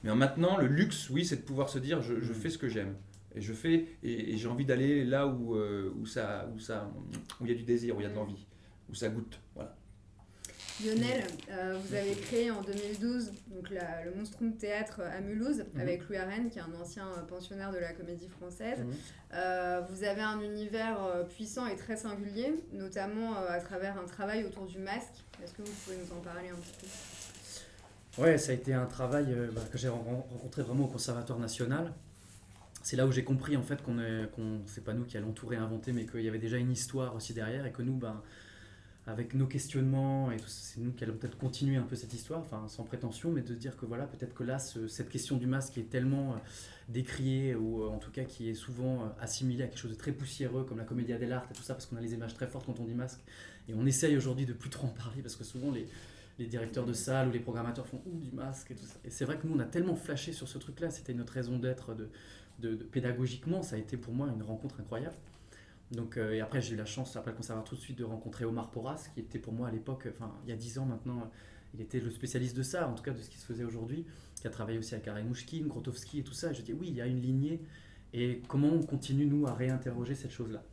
maintenant, le luxe, oui, c'est de pouvoir se dire je fais ce que j'aime. Et je fais, et j'ai envie d'aller là où il y a du désir, où il y a de l'envie, où ça goûte. Voilà. Lionel, vous avez créé en 2012 donc le Monstrum Théâtre à Mulhouse avec Louis Arène, qui est un ancien pensionnaire de la Comédie Française. Vous avez un univers puissant et très singulier, notamment à travers un travail autour du masque. Est-ce que vous pouvez nous en parler un petit peu? Ouais, ça a été un travail que j'ai rencontré vraiment au Conservatoire National. C'est là où j'ai compris en fait c'est pas nous qui allons tout réinventer, mais qu'il y avait déjà une histoire aussi derrière et que nous, avec nos questionnements et tout, c'est nous qui allons peut-être continuer un peu cette histoire, sans prétention, mais de dire que voilà, peut-être que là, cette question du masque est tellement décriée, ou en tout cas qui est souvent assimilée à quelque chose de très poussiéreux, comme la commedia dell'arte et tout ça, parce qu'on a les images très fortes quand on dit masque, et on essaye aujourd'hui de plus trop en parler, parce que souvent les directeurs de salle ou les programmateurs font du masque et tout ça. Et c'est vrai que nous, on a tellement flashé sur ce truc-là, c'était notre raison d'être pédagogiquement, ça a été pour moi une rencontre incroyable. Donc, et après, j'ai eu la chance, après le conservatoire, tout de suite de rencontrer Omar Porras, qui était pour moi à l'époque, il y a 10 ans maintenant, il était le spécialiste de ça, en tout cas de ce qui se faisait aujourd'hui, qui a travaillé aussi avec Arène Mouchkine, Grotowski et tout ça. Et je dis oui, il y a une lignée, et comment on continue, nous, à réinterroger cette chose-là.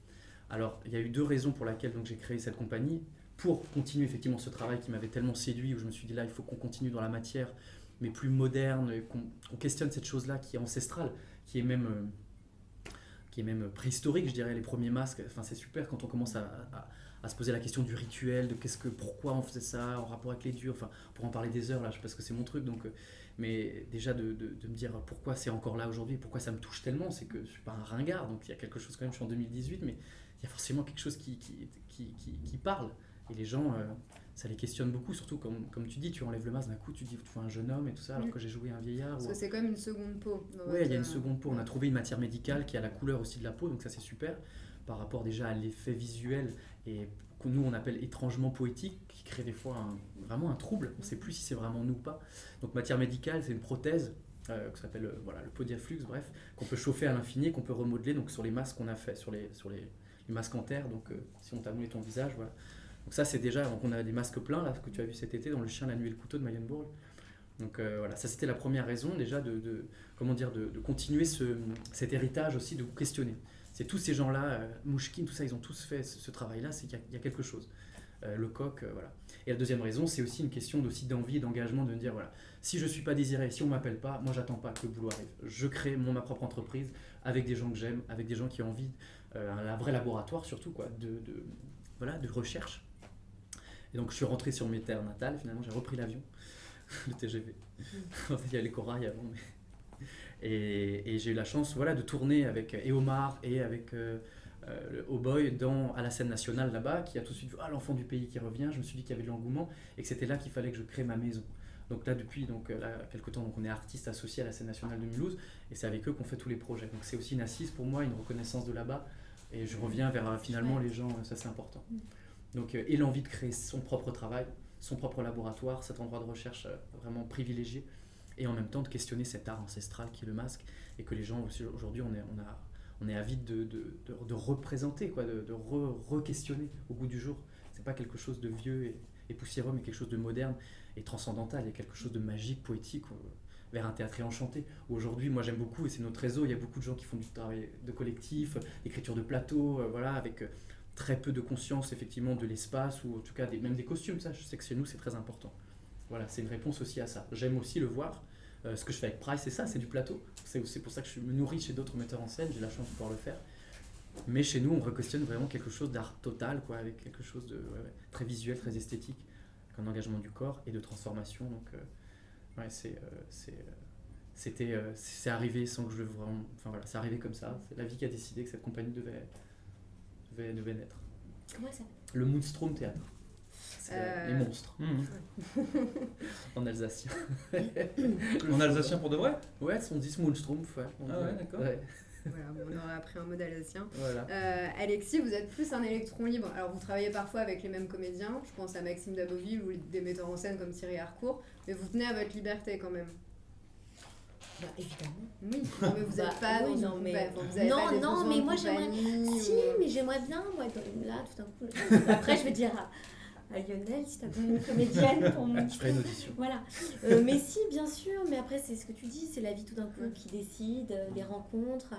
Alors, il y a eu 2 raisons pour lesquelles donc, j'ai créé cette compagnie, pour continuer effectivement ce travail qui m'avait tellement séduit, où je me suis dit là, il faut qu'on continue dans la matière, mais plus moderne, qu'on questionne cette chose-là qui est ancestrale, qui est même préhistorique, je dirais, les premiers masques. C'est super quand on commence à se poser la question du rituel, de pourquoi on faisait ça en rapport avec les dieux. Pour en parler des heures, là, parce que c'est mon truc. Donc, mais déjà de me dire pourquoi c'est encore là aujourd'hui, pourquoi ça me touche tellement, c'est que je suis pas un ringard. Donc il y a quelque chose quand même, je suis en 2018, mais il y a forcément quelque chose qui parle. Et les gens, ça les questionne beaucoup, surtout comme tu dis, tu enlèves le masque d'un coup, tu dis tu vois un jeune homme et tout ça, alors que j'ai joué un vieillard. Parce que c'est comme une seconde peau. Oui, il y a une seconde peau. On a trouvé une matière médicale qui a la couleur aussi de la peau, donc ça c'est super, par rapport déjà à l'effet visuel, et que nous on appelle étrangement poétique, qui crée des fois vraiment un trouble, on ne sait plus si c'est vraiment nous ou pas. Donc matière médicale, c'est une prothèse, qui s'appelle le podiaflux, bref, qu'on peut chauffer à l'infini, qu'on peut remodeler donc sur les masques qu'on a fait, sur les masques en terre, donc si on t'a moulé ton visage, voilà. Donc ça c'est déjà, donc on a des masques pleins là, que tu as vu cet été dans Le Chien, la Nuit et le Couteau de Mayenbourg. Donc voilà, ça c'était la première raison déjà de continuer cet héritage aussi, de vous questionner. C'est tous ces gens-là, Mouchkine, tout ça, ils ont tous fait ce travail-là, c'est qu'il y a quelque chose. Lecoq, voilà. Et la deuxième raison, c'est aussi une question d'envie et d'engagement, de me dire, voilà, si je ne suis pas désiré, si on ne m'appelle pas, moi j'attends pas que le boulot arrive. Je crée ma propre entreprise avec des gens que j'aime, avec des gens qui ont envie un vrai laboratoire surtout, quoi, voilà, de recherche. Et donc je suis rentré sur mes terres natales, finalement j'ai repris l'avion, le TGV. Il y a les corails avant. Et j'ai eu la chance, voilà, de tourner avec Eomar et avec le Oh Boy à la scène nationale là-bas, qui a tout de suite vu l'enfant du pays qui revient. Je me suis dit qu'il y avait de l'engouement et que c'était là qu'il fallait que je crée ma maison. Donc là, depuis quelques temps, donc on est artiste associé à la scène nationale de Mulhouse et c'est avec eux qu'on fait tous les projets. Donc c'est aussi une assise pour moi, une reconnaissance de là-bas. Et je reviens vers finalement les gens, ça c'est important. Donc, et l'envie de créer son propre travail, son propre laboratoire, cet endroit de recherche vraiment privilégié. Et en même temps de questionner cet art ancestral qui est le masque et que les gens aussi aujourd'hui on est avide de représenter, quoi, de re-questionner au goût du jour. C'est pas quelque chose de vieux et poussiéreux, mais quelque chose de moderne et transcendantal. Il y a quelque chose de magique, poétique, vers un théâtre enchanté. Aujourd'hui, moi j'aime beaucoup, et c'est notre réseau, il y a beaucoup de gens qui font du travail de collectif, d'écriture de plateau, voilà, avec très peu de conscience effectivement de l'espace, ou en tout cas même des costumes. Ça, je sais que chez nous c'est très important. Voilà, c'est une réponse aussi à ça. J'aime aussi le voir. Ce que je fais avec Price, c'est ça, c'est du plateau. C'est pour ça que je me nourris chez d'autres metteurs en scène, j'ai la chance de pouvoir le faire. Mais chez nous, on re-questionne vraiment quelque chose d'art total, quoi, avec quelque chose de très visuel, très esthétique, avec un engagement du corps et de transformation. Donc, c'est arrivé sans que je vraiment. Enfin voilà, c'est arrivé comme ça. C'est la vie qui a décidé que cette compagnie devait naître. Comment ça s'appelle ? Le Moonstrom Théâtre. Les monstres. En alsacien. En alsacien pour de vrai? Ouais, on dit Moonstrumpf. Ouais. D'accord. Ouais. Voilà, on aurait appris un mot d'alsacien. Voilà. Alexis, vous êtes plus un électron libre. Alors vous travaillez parfois avec les mêmes comédiens, je pense à Maxime Daboville ou des metteurs en scène comme Thierry Harcourt, mais vous tenez à votre liberté quand même. Bah, évidemment. Oui, non, mais vous n'êtes pas dans une mais... compagnie. Vous avez pas des besoins mais de moi j'aimerais. compagnie, Si, mais j'aimerais bien, moi, là, tout d'un coup. Après, je vais dire à Lionel, si t'as besoin d'une comédienne pour mon. Je ferai une audition. Voilà. Mais si, bien sûr, mais après, c'est ce que tu dis, c'est la vie tout d'un coup qui décide, les rencontres.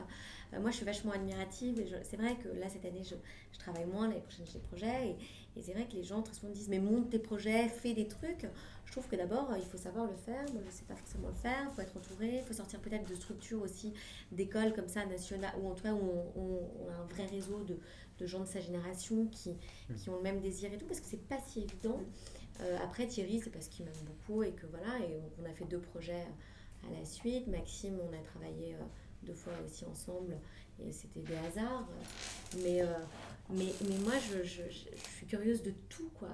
Moi, je suis vachement admirative. Et c'est vrai que là, cette année, je travaille moins, l'année prochaine, j'ai des projets. Et c'est vrai que les gens très souvent me disent, mais monte tes projets, fais des trucs. Je trouve que d'abord, il faut savoir le faire. Moi, je ne sais pas forcément le faire. Il faut être entouré. Il faut sortir peut-être de structures aussi, d'écoles comme ça, nationales, ou en tout cas, où on a un vrai réseau de gens de sa génération qui ont le même désir et tout, parce que c'est pas si évident. Après, Thierry, c'est parce qu'il m'aime beaucoup et que voilà, et on a fait 2 projets à la suite. Maxime, on a travaillé 2 fois aussi ensemble et c'était des hasards. Mais moi, je suis curieuse de tout, quoi.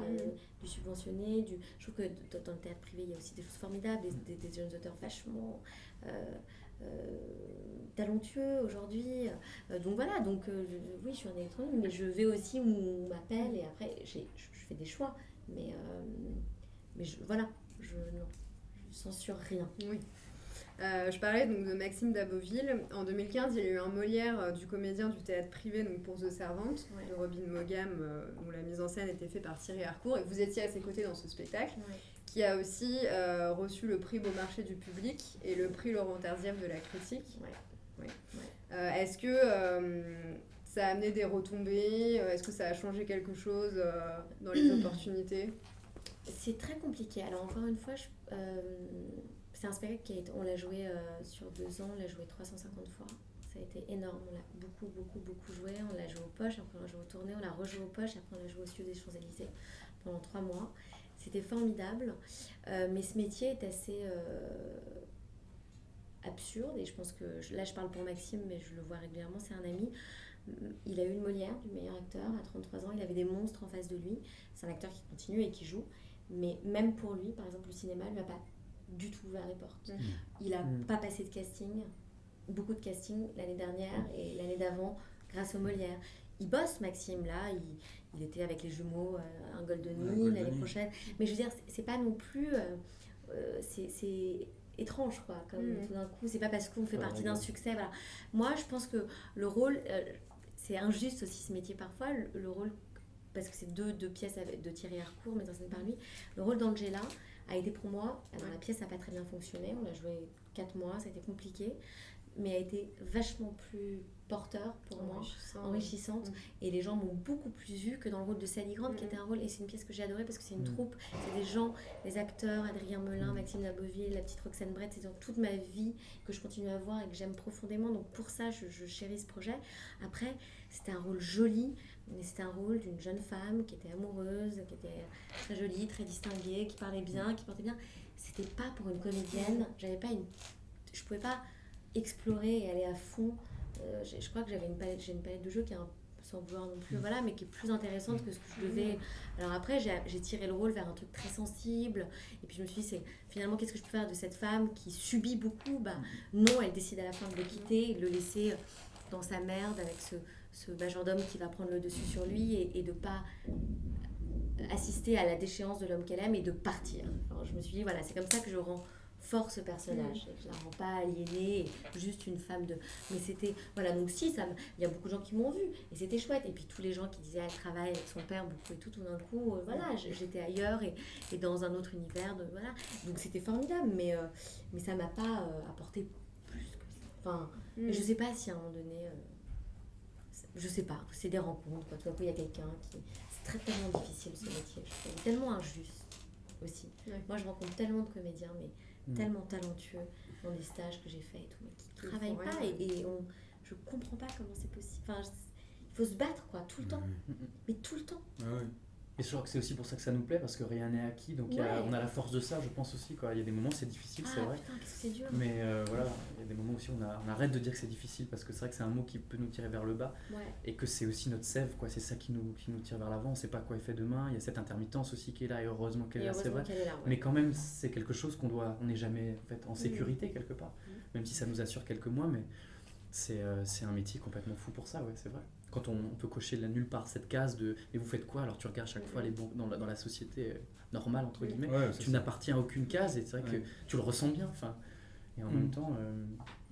Du subventionné, je trouve que dans le théâtre privé, il y a aussi des choses formidables, des jeunes auteurs vachement talentueux aujourd'hui. Donc voilà, oui, je suis un électronique, mais je vais aussi où on m'appelle et après, je fais des choix. Mais voilà, je censure rien. Oui. Je parlais donc de Maxime Daboville. En 2015, il y a eu un Molière du comédien du théâtre privé, donc pour The Servante, de Robin Mogam, où la mise en scène était faite par Thierry Harcourt, et vous étiez à ses côtés dans ce spectacle, qui a aussi reçu le prix Beaumarchais du public et le prix Laurent Terzieff de la critique. Est-ce que ça a amené des retombées? Est-ce que ça a changé quelque chose dans les opportunités? C'est très compliqué. Alors encore une fois, c'est un spectacle on l'a joué sur 2 ans, on l'a joué 350 fois. Ça a été énorme, on l'a beaucoup joué. On l'a joué aux Poches, après on l'a joué aux Tournées, on l'a rejoué aux Poches, après on l'a joué au Studio des Champs-Élysées pendant 3 mois. C'était formidable, mais ce métier est assez absurde, et je pense que, là je parle pour Maxime, mais je le vois régulièrement, c'est un ami. Il a eu une Molière du meilleur acteur à 33 ans, il avait des monstres en face de lui. C'est un acteur qui continue et qui joue, mais même pour lui, par exemple, le cinéma ne lui a pas du tout ouvert les portes. Il n'a pas passé de casting, beaucoup de casting l'année dernière et l'année d'avant grâce aux Molières. Il bosse, Maxime, là, il était avec les jumeaux, un Goldoni l'année prochaine. Mais je veux dire, c'est pas non plus... c'est étrange, quoi, comme tout d'un coup, c'est pas parce qu'on fait partie d'un succès, voilà. Moi, je pense que le rôle... c'est injuste aussi, ce métier, parfois, le rôle... Parce que c'est deux pièces de Thierry Harcourt, mais dans scène par lui. Le rôle d'Angela a été pour moi... Alors, la pièce n'a pas très bien fonctionné. On l'a joué 4 mois, ça a été compliqué. mais a été vachement plus porteur pour moi, enrichissante. Et les gens m'ont beaucoup plus vue que dans le rôle de Sally Grant, qui était un rôle, et c'est une pièce que j'ai adorée parce que c'est une troupe, c'est des gens, les acteurs, Adrien Melin, Maxime Laboville, la petite Roxane Brett, c'est dans toute ma vie que je continue à voir et que j'aime profondément. Donc pour ça, je chéris ce projet. Après, c'était un rôle joli, mais c'était un rôle d'une jeune femme qui était amoureuse, qui était très jolie, très distinguée, qui parlait bien, qui portait bien. C'était pas pour une comédienne, je pouvais pas explorer et aller à fond. Je crois que j'ai une palette de jeux qui est sans vouloir non plus, voilà, mais qui est plus intéressante que ce que je devais. Alors après, j'ai tiré le rôle vers un truc très sensible, et puis je me suis dit, finalement, qu'est-ce que je peux faire de cette femme qui subit beaucoup? Non, elle décide à la fin de le quitter et de le laisser dans sa merde avec ce majordome qui va prendre le dessus sur lui et de pas assister à la déchéance de l'homme qu'elle aime et de partir. Alors je me suis dit, voilà, c'est comme ça que je rends fort ce personnage. Je la rends pas aliénée, juste une femme de... Mais c'était... Voilà, donc il y a beaucoup de gens qui m'ont vue et c'était chouette. Et puis tous les gens qui disaient, elle travaille avec son père beaucoup et tout d'un coup, voilà, j'étais ailleurs et dans un autre univers. Voilà. Donc c'était formidable, mais ça m'a pas apporté plus que ça. Enfin, je sais pas si à un moment donné... je sais pas, c'est des rencontres, quoi. Tout d'un coup, il y a quelqu'un qui... C'est tellement difficile ce métier, je trouve. Tellement injuste aussi. Moi, je rencontre tellement de comédiens, mais tellement talentueux dans des stages que j'ai faits et tout, mais qui ne travaillent pas je comprends pas comment c'est possible. Enfin, il faut se battre, quoi, tout le temps. Mais tout le temps. Et je crois que c'est aussi pour ça que ça nous plaît, parce que rien n'est acquis, donc on a la force de ça, je pense aussi, quoi. Il y a des moments c'est difficile, c'est vrai. Putain, qu'est-ce que c'est dur. Mais voilà, il y a des moments aussi où on arrête de dire que c'est difficile, parce que c'est vrai que c'est un mot qui peut nous tirer vers le bas, et que c'est aussi notre sève, quoi. C'est ça qui nous tire vers l'avant, on ne sait pas quoi est fait demain, il y a cette intermittence aussi qui est là, et heureusement qu'elle est là, c'est vrai. Mais quand même, c'est quelque chose on n'est jamais en fait, en sécurité quelque part, même si ça nous assure quelques mois, mais c'est un métier complètement fou pour ça, c'est vrai. Quand on peut cocher nulle part cette case de « et vous faites quoi ?» Alors tu regardes chaque fois dans la société normale, entre guillemets, tu n'appartiens à aucune case et c'est vrai que tu le ressens bien. Et en même temps,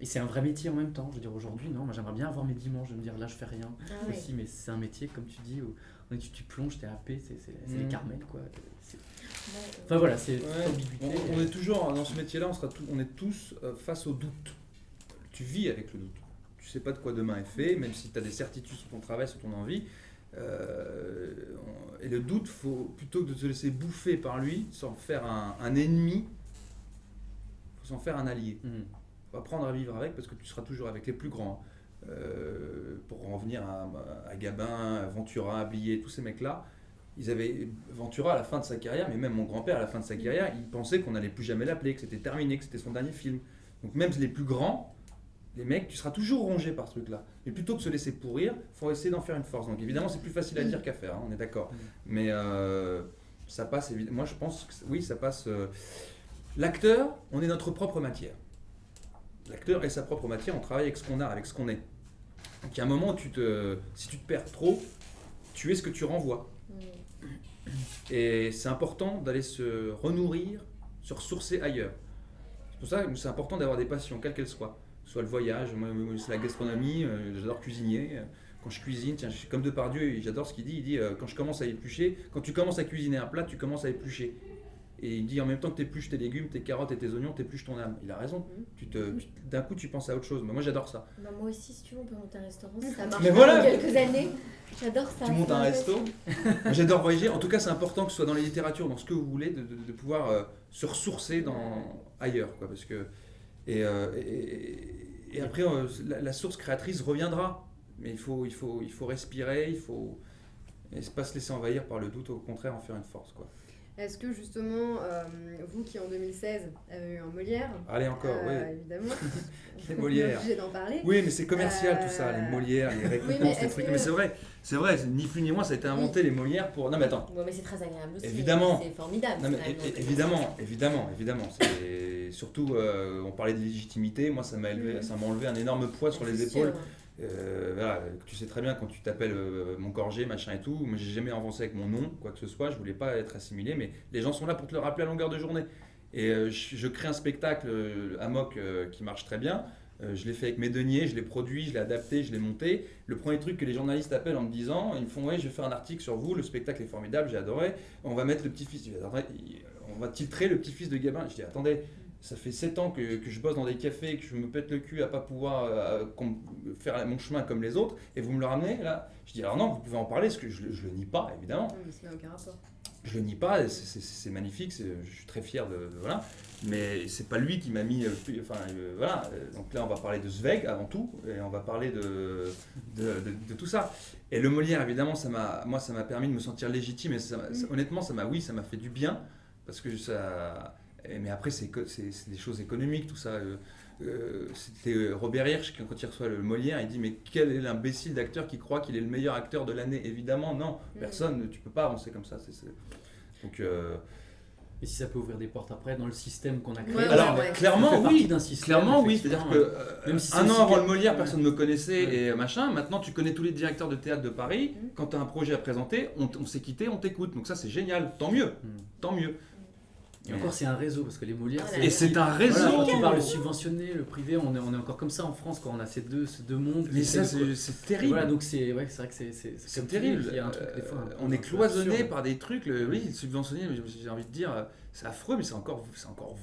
et c'est un vrai métier en même temps. Je veux dire, aujourd'hui, non, moi j'aimerais bien avoir mes dimanches, de me dire là je fais rien aussi, mais c'est un métier, comme tu dis, où tu plonges, t'es happé, c'est les Carmel, quoi. Enfin voilà, c'est ambiguïté. On est toujours, dans ce métier-là, on est tous face au doute. Tu vis avec le doute. Tu sais pas de quoi demain est fait, même si tu as des certitudes sur ton travail, sur ton envie. Et le doute, plutôt que de te laisser bouffer par lui, sans faire un ennemi, il faut s'en faire un allié. Faut apprendre à vivre avec, parce que tu seras toujours avec les plus grands. Pour en venir à Gabin, Ventura, Blier, tous ces mecs-là, Ventura à la fin de sa carrière, mais même mon grand-père à la fin de sa carrière, il pensait qu'on n'allait plus jamais l'appeler, que c'était terminé, que c'était son dernier film. Donc même les plus grands, les mecs, tu seras toujours rongé par ce truc-là. Mais plutôt que de se laisser pourrir, il faut essayer d'en faire une force. Donc évidemment, c'est plus facile à dire qu'à faire, on est d'accord. Mais ça passe, évidemment. Moi, je pense que oui, ça passe. L'acteur, on est notre propre matière. L'acteur est sa propre matière, on travaille avec ce qu'on a, avec ce qu'on est. Donc il y a un moment où si tu te perds trop, tu es ce que tu renvoies. Et c'est important d'aller se renourrir, se ressourcer ailleurs. C'est pour ça que c'est important d'avoir des passions, quelles qu'elles soient. Soit le voyage, moi c'est la gastronomie, j'adore cuisiner. Quand je cuisine, tiens, comme Depardieu, j'adore ce qu'il dit, il dit quand tu commences à cuisiner un plat, tu commences à éplucher. Et il dit en même temps que tu épluches tes légumes, tes carottes et tes oignons, tu épluches ton âme. Il a raison. D'un coup, tu penses à autre chose. Moi, j'adore ça. Moi aussi, si tu veux, on peut monter un restaurant. Si ça marche voilà. Dans quelques années. J'adore ça. Tu montes un resto. Moi, j'adore voyager. En tout cas, c'est important que ce soit dans les littératures, dans ce que vous voulez, de pouvoir se ressourcer ailleurs. Quoi, parce que, et après, la source créatrice reviendra. Mais il faut respirer, et pas se laisser envahir par le doute, au contraire, en faire une force. Quoi. Est-ce que justement, vous qui en 2016 avez eu un Molière, allez encore, oui. Évidemment, les Molières. on est obligé d'en parler. Oui, mais c'est commercial tout ça, les Molières, les récompenses, les trucs. Mais c'est vrai, ni plus ni moins, ça a été inventé les Molières pour. Non mais attends. Ouais, mais c'est très agréable aussi. Évidemment. C'est formidable. Non, mais évidemment. C'est surtout, on parlait de légitimité. Moi, ça m'a enlevé un énorme poids sur les épaules. Voilà, tu sais très bien quand tu t'appelles Moncorgé, machin et tout, moi j'ai jamais avancé avec mon nom, quoi que ce soit, je voulais pas être assimilé, mais les gens sont là pour te le rappeler à longueur de journée. Et je crée un spectacle Amok qui marche très bien, je l'ai fait avec mes deniers, je l'ai produit, je l'ai adapté, je l'ai monté. Le premier truc que les journalistes appellent en me disant, ils me font ouais, je vais faire un article sur vous, le spectacle est formidable, j'ai adoré, on va mettre le petit-fils, on va titrer le petit-fils de Gabin. Je dis attendez, Ça fait 7 ans que je bosse dans des cafés, que je me pète le cul à pas pouvoir faire mon chemin comme les autres, et vous me le ramenez là. Je dis alors non, vous pouvez en parler, parce que je le nie pas, évidemment. Non, mais ça n'a aucun rapport. Je le nie pas, c'est magnifique, je suis très fier voilà. Mais c'est pas lui qui m'a mis, voilà. Donc là, on va parler de Zweig avant tout, et on va parler de tout ça. Et le Molière, évidemment, ça m'a permis de me sentir légitime, et honnêtement, ça m'a fait du bien, parce que ça. Mais après, c'est des choses économiques, tout ça. C'était Robert Hirsch, quand il reçoit le Molière, il dit mais quel est l'imbécile d'acteur qui croit qu'il est le meilleur acteur de l'année? Évidemment, non, personne, tu peux pas avancer comme ça. Donc, Et si ça peut ouvrir des portes après dans le système qu'on a créé. Ouais, alors, ouais. clairement, oui. Clairement, Oui, c'est-à-dire que même si un c'est an aussi avant que- le Molière, personne ne me connaissait Ouais. et machin. Maintenant, tu connais tous les directeurs de théâtre de Paris. Quand tu as un projet à présenter, on s'est quitté, on t'écoute. Donc ça, c'est génial. Tant mieux. Tant mieux. Et encore, c'est un réseau, parce que les Molières, Ah, c'est. Et c'est un réseau. Voilà, quand tu parles le subventionné, le privé, on est encore comme ça en France, quand on a ces deux mondes. Mais qui ça, essaient de- c'est terrible. Voilà, donc c'est vrai que c'est C'est comme tu terrible. dis, il y a un truc, des fois, un peu- On est un peu cloisonné absurde. par des trucs. Oui, subventionné, mais j'ai envie de dire, c'est affreux, mais c'est encore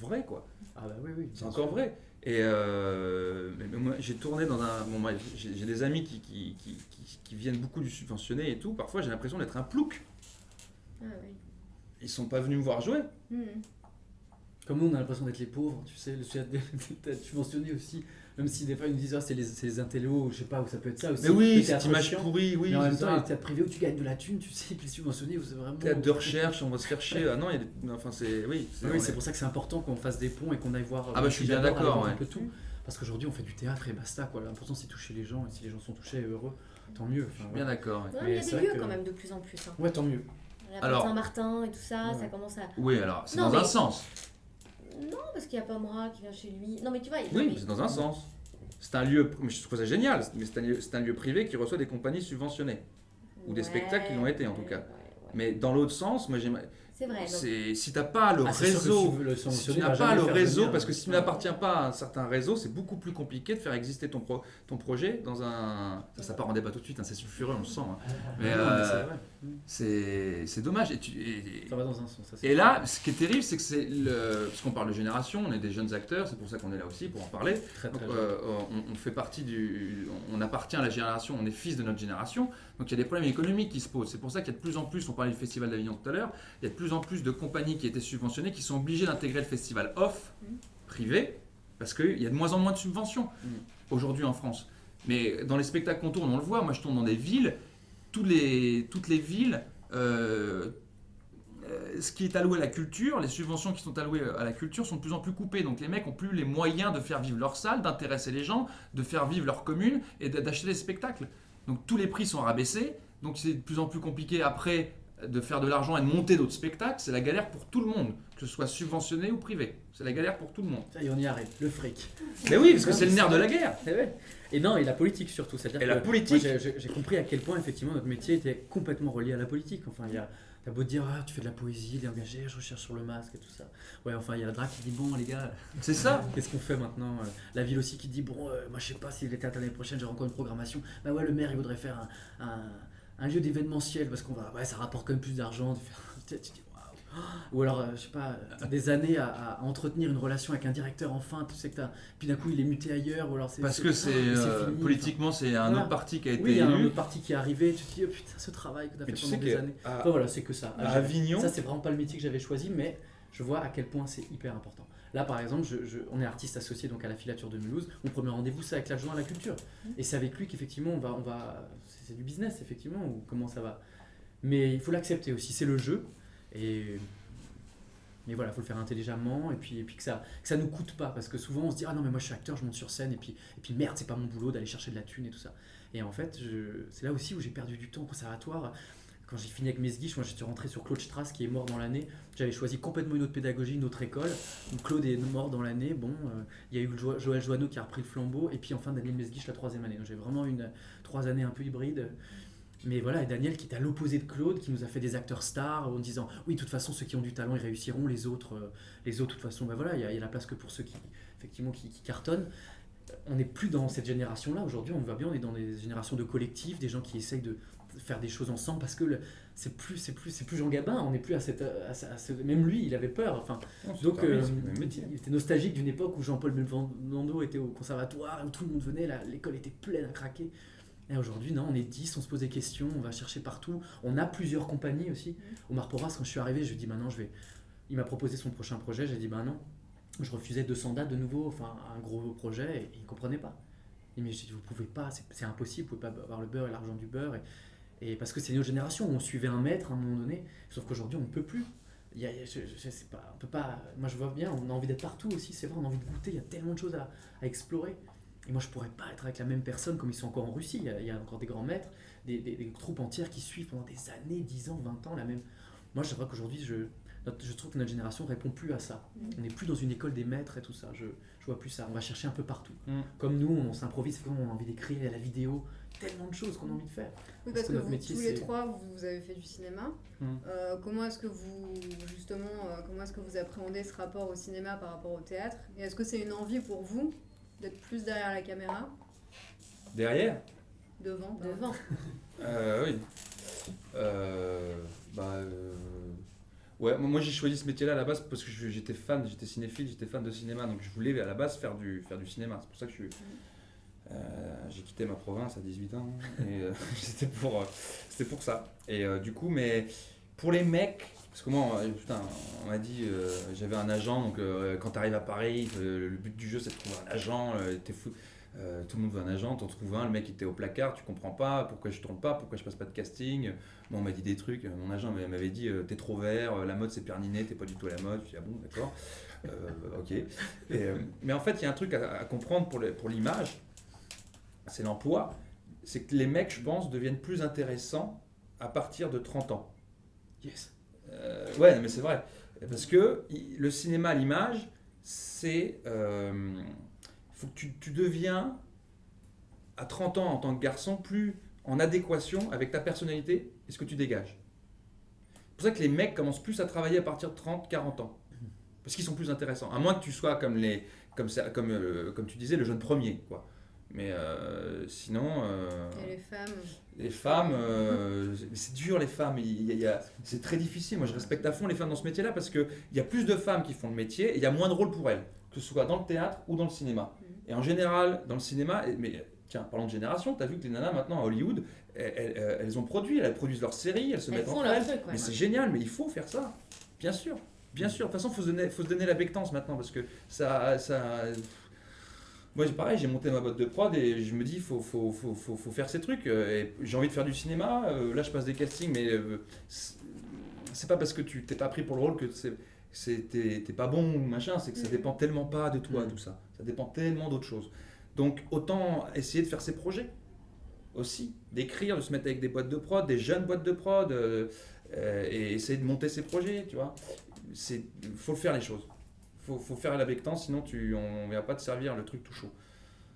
vrai, quoi. Ah bah oui. C'est bien encore sûr. vrai. Et mais moi, j'ai tourné dans un. Bon, moi, j'ai des amis qui viennent beaucoup du subventionné et tout. Parfois, j'ai l'impression d'être un plouc. Ah, oui. Ils sont pas venus me voir jouer. Comme nous, on a l'impression d'être les pauvres, tu sais, le théâtre subventionné aussi. Même si des fois, ils nous disent, ah, c'est les intellos, ou je sais pas, ou ça peut être ça aussi. Mais oui, Le cette théâtre image chiant. pourrie, oui. Mais en même c'est temps, ça. il y a le théâtre privé où tu gagnes de la thune, tu sais, et puis les subventionnés, c'est vraiment. Théâtre de recherche, on va se faire chier. Ah non, il y a des. Enfin, c'est. Oui, Oui, c'est pour ça que c'est important qu'on fasse des ponts et qu'on aille voir. Ah bah, je suis bien j'adore aller d'accord, voir un ouais. peu tout. Parce qu'aujourd'hui, on fait du théâtre et basta, quoi. L'important, c'est toucher les gens, et si les gens sont touchés et heureux, tant mieux. Enfin, Bien voilà. d'accord. Ouais. Non, mais il y a c'est des vrai lieux que- quand même de plus en plus. Hein. Ouais, tant mieux. La Alors- Porte Saint-Martin et tout ça, Ouais. ça commence à. Oui, alors, c'est Non, dans un mais- sens. Non, parce qu'il n'y a pas moi qui vient chez lui. Non, mais tu vois. Oui, mais c'est dans un sens. C'est un lieu. Mais je trouve ça génial, mais c'est un lieu privé qui reçoit des compagnies subventionnées. Ou des spectacles qui l'ont été, en tout cas. ouais. Mais dans l'autre sens, moi j'aimerais. C'est vrai. Donc, Si t'as pas le Ah, c'est sûr que réseau. le Si subventionné tu va n'as pas jamais le faire réseau, venir. parce que si tu n'appartiens pas à un certain réseau, c'est beaucoup plus compliqué de faire exister ton projet dans un. Ça part en débat tout de suite, hein, c'est sulfureux, on le sent. Hein. Mais Non, mais c'est vrai. c'est dommage. Ça va dans un sens. Ça, c'est Et là, ce qui est terrible, c'est que parce qu'on parle de génération, on est des jeunes acteurs, c'est pour ça qu'on est là aussi, pour en parler. très Donc, très jeune. on fait partie on appartient à la génération, on est fils de notre génération, donc il y a des problèmes économiques qui se posent. C'est pour ça qu'il y a de plus en plus, on parlait du Festival d'Avignon tout à l'heure, il y a de plus en plus de compagnies qui étaient subventionnées qui sont obligées d'intégrer le festival off, privé, parce qu'il y a de moins en moins de subventions aujourd'hui en France. Mais dans les spectacles qu'on tourne, on le voit, moi je tourne dans des villes, toutes les villes, ce qui est alloué à la culture, les subventions qui sont allouées à la culture sont de plus en plus coupées. Donc les mecs n'ont plus les moyens de faire vivre leur salle, d'intéresser les gens, de faire vivre leur commune et d'acheter des spectacles. Donc tous les prix sont rabaissés. Donc c'est de plus en plus compliqué après de faire de l'argent et de monter d'autres spectacles. C'est la galère pour tout le monde, que ce soit subventionné ou privé. C'est la galère pour tout le monde. Ça y est, on y arrive. Le fric. Mais oui, parce que c'est le nerf de la guerre. Et non, et la politique surtout. C'est-à-dire Et la que politique. moi, j'ai compris à quel point effectivement notre métier était complètement relié à la politique. Enfin, t'as beau dire, ah, tu fais de la poésie, il est engagé, je recherche sur le masque et tout ça. Ouais, enfin, il y a la DRAC qui dit, bon, les gars, C'est ça. qu'est-ce qu'on fait maintenant? La ville aussi qui dit, bon, moi je sais pas si l'été l'année prochaine, j'ai encore une programmation. Bah ouais, le maire il voudrait faire un lieu d'événementiel parce qu'on va, ouais, ça rapporte quand même plus d'argent. Tu dis, waouh. Ou alors, je sais pas, des années à entretenir une relation avec un directeur enfin, tu sais que puis d'un coup il est muté ailleurs. Ou alors Parce que c'est fini, politiquement, c'est un Voilà. autre parti qui a été oui, il y a un élu. autre parti qui est arrivé, tu te dis, oh putain, ce travail que tu as fait Mais tu pendant sais des années. qu'à Enfin voilà, c'est que ça. à Avignon, Ça, c'est vraiment pas le métier que j'avais choisi, mais je vois à quel point c'est hyper important. Là, par exemple, on est artiste associé donc à la filature de Mulhouse. Mon premier rendez-vous, c'est avec l'adjoint à la culture. Et c'est avec lui qu'effectivement, on va c'est du business, effectivement, ou comment ça va. Mais il faut l'accepter aussi, c'est le jeu. Mais voilà, il faut le faire intelligemment et puis que ça nous coûte pas. Parce que souvent, on se dit, ah non, mais moi je suis acteur, je monte sur scène, et puis merde, c'est pas mon boulot d'aller chercher de la thune et tout ça. Et en fait, c'est là aussi où j'ai perdu du temps au conservatoire. Quand j'ai fini avec mes Mesguich, moi j'étais rentré sur Claude Strass qui est mort dans l'année. J'avais choisi complètement une autre pédagogie, une autre école. Donc Claude est mort dans l'année. Bon, il y a eu Joël Joanneau qui a repris le flambeau. Et puis enfin Daniel Mesguich la 3e année. Donc j'ai vraiment 3 années un peu hybrides. Mais voilà, et Daniel qui est à l'opposé de Claude, qui nous a fait des acteurs stars en disant oui, de toute façon, ceux qui ont du talent, ils réussiront. Les autres de toute façon, ben voilà, il y a la place que pour ceux qui cartonnent. On n'est plus dans cette génération-là. Aujourd'hui, on va bien, on est dans des générations de collectifs, des gens qui essayent de faire des choses ensemble parce que c'est plus Jean Gabin, on n'est plus même lui, il avait peur. Enfin, donc, c'est le même métier. il était nostalgique d'une époque où Jean-Paul Belmondo était au conservatoire, où tout le monde venait, l'école était pleine à craquer. Et aujourd'hui, non, on est 10, on se pose des questions, on va chercher partout. On a plusieurs compagnies aussi. Omar Porras, quand je suis arrivé, je lui ai dit, maintenant, il m'a proposé son prochain projet, j'ai dit, non, je refusais 200 dates de nouveau, enfin, un gros projet, et il ne comprenait pas. Il m'a dit, vous ne pouvez pas, c'est impossible, vous ne pouvez pas avoir le beurre et l'argent du beurre. Et parce que c'est une autre génération, on suivait un maître à un moment donné, sauf qu'aujourd'hui, on ne peut plus. Je sais pas, on peut pas. Moi, je vois bien, on a envie d'être partout aussi, c'est vrai, on a envie de goûter, il y a tellement de choses à explorer. Et moi, je pourrais pas être avec la même personne comme ils sont encore en Russie. Il y a encore des grands maîtres, des troupes entières qui suivent pendant des années, 10 ans, 20 ans, la même. Moi, je vois qu'aujourd'hui, je trouve que notre génération répond plus à ça. On n'est plus dans une école des maîtres et tout ça. Je vois plus ça. On va chercher un peu partout. Comme nous, on s'improvise, on a envie d'écrire, il y a la vidéo, tellement de choses qu'on a envie de faire. Oui, parce que notre vous, métier, tous les c'est- trois, vous avez fait du cinéma. Comment est-ce que vous, justement, comment est-ce que vous appréhendez ce rapport au cinéma par rapport au théâtre? Et est-ce que c'est une envie pour vous d'être plus derrière la caméra, Derrière devant, pardon. Devant. Oui. Ouais, moi j'ai choisi ce métier-là à la base parce que j'étais cinéphile, j'étais fan de cinéma, donc je voulais à la base faire du cinéma. C'est pour ça que j'ai quitté ma province à 18 ans et c'était pour ça. Et du coup, mais pour les mecs, parce que moi, on m'a dit, j'avais un agent, donc quand tu arrives à Paris, le but du jeu c'est de trouver un agent, t'es fou. Tout le monde veut un agent, t'en trouves un, le mec il était au placard, tu comprends pas pourquoi je tourne pas, pourquoi je passe pas de casting. Bon, on m'a dit des trucs, mon agent m'avait dit t'es trop vert, la mode c'est perniné, t'es pas du tout à la mode. Je dis ah bon, d'accord, ok. Mais en fait, il y a un truc à comprendre pour l'image, c'est l'emploi. C'est que les mecs, je pense, deviennent plus intéressants à partir de 30 ans. Yes. Ouais, mais c'est vrai. Parce que le cinéma, l'image, c'est. Faut que tu deviens, à 30 ans en tant que garçon, plus en adéquation avec ta personnalité et ce que tu dégages. C'est pour ça que les mecs commencent plus à travailler à partir de 30, 40 ans. Parce qu'ils sont plus intéressants. À moins que tu sois comme tu disais, le jeune premier, quoi. Mais sinon... Et les femmes. Les femmes, c'est dur les femmes, c'est très difficile. Moi je respecte à fond les femmes dans ce métier-là parce qu'il y a plus de femmes qui font le métier et il y a moins de rôles pour elles, que ce soit dans le théâtre ou dans le cinéma. Et en général, dans le cinéma, mais tiens, parlons de génération, tu as vu que les nanas maintenant à Hollywood, elles ont produit, elles produisent leurs séries, elles se mettent entre elles. Truc, ouais. Mais c'est génial, mais il faut faire ça, bien sûr. Bien sûr, de toute façon, il faut se donner la bectance maintenant parce que ça. Moi, pareil, j'ai monté ma boîte de prod et je me dis, faut faire ces trucs. Et j'ai envie de faire du cinéma. Là, je passe des castings, mais c'est pas parce que tu t'es pas pris pour le rôle que t'es pas bon ou machin. C'est que ça dépend tellement pas de toi, tout ça. Ça dépend tellement d'autres choses. Donc, autant essayer de faire ses projets aussi, d'écrire, de se mettre avec des boîtes de prod, des jeunes boîtes de prod, et essayer de monter ses projets, tu vois. Faut faire les choses. Faut faire la bectance, sinon on ne va pas te servir le truc tout chaud.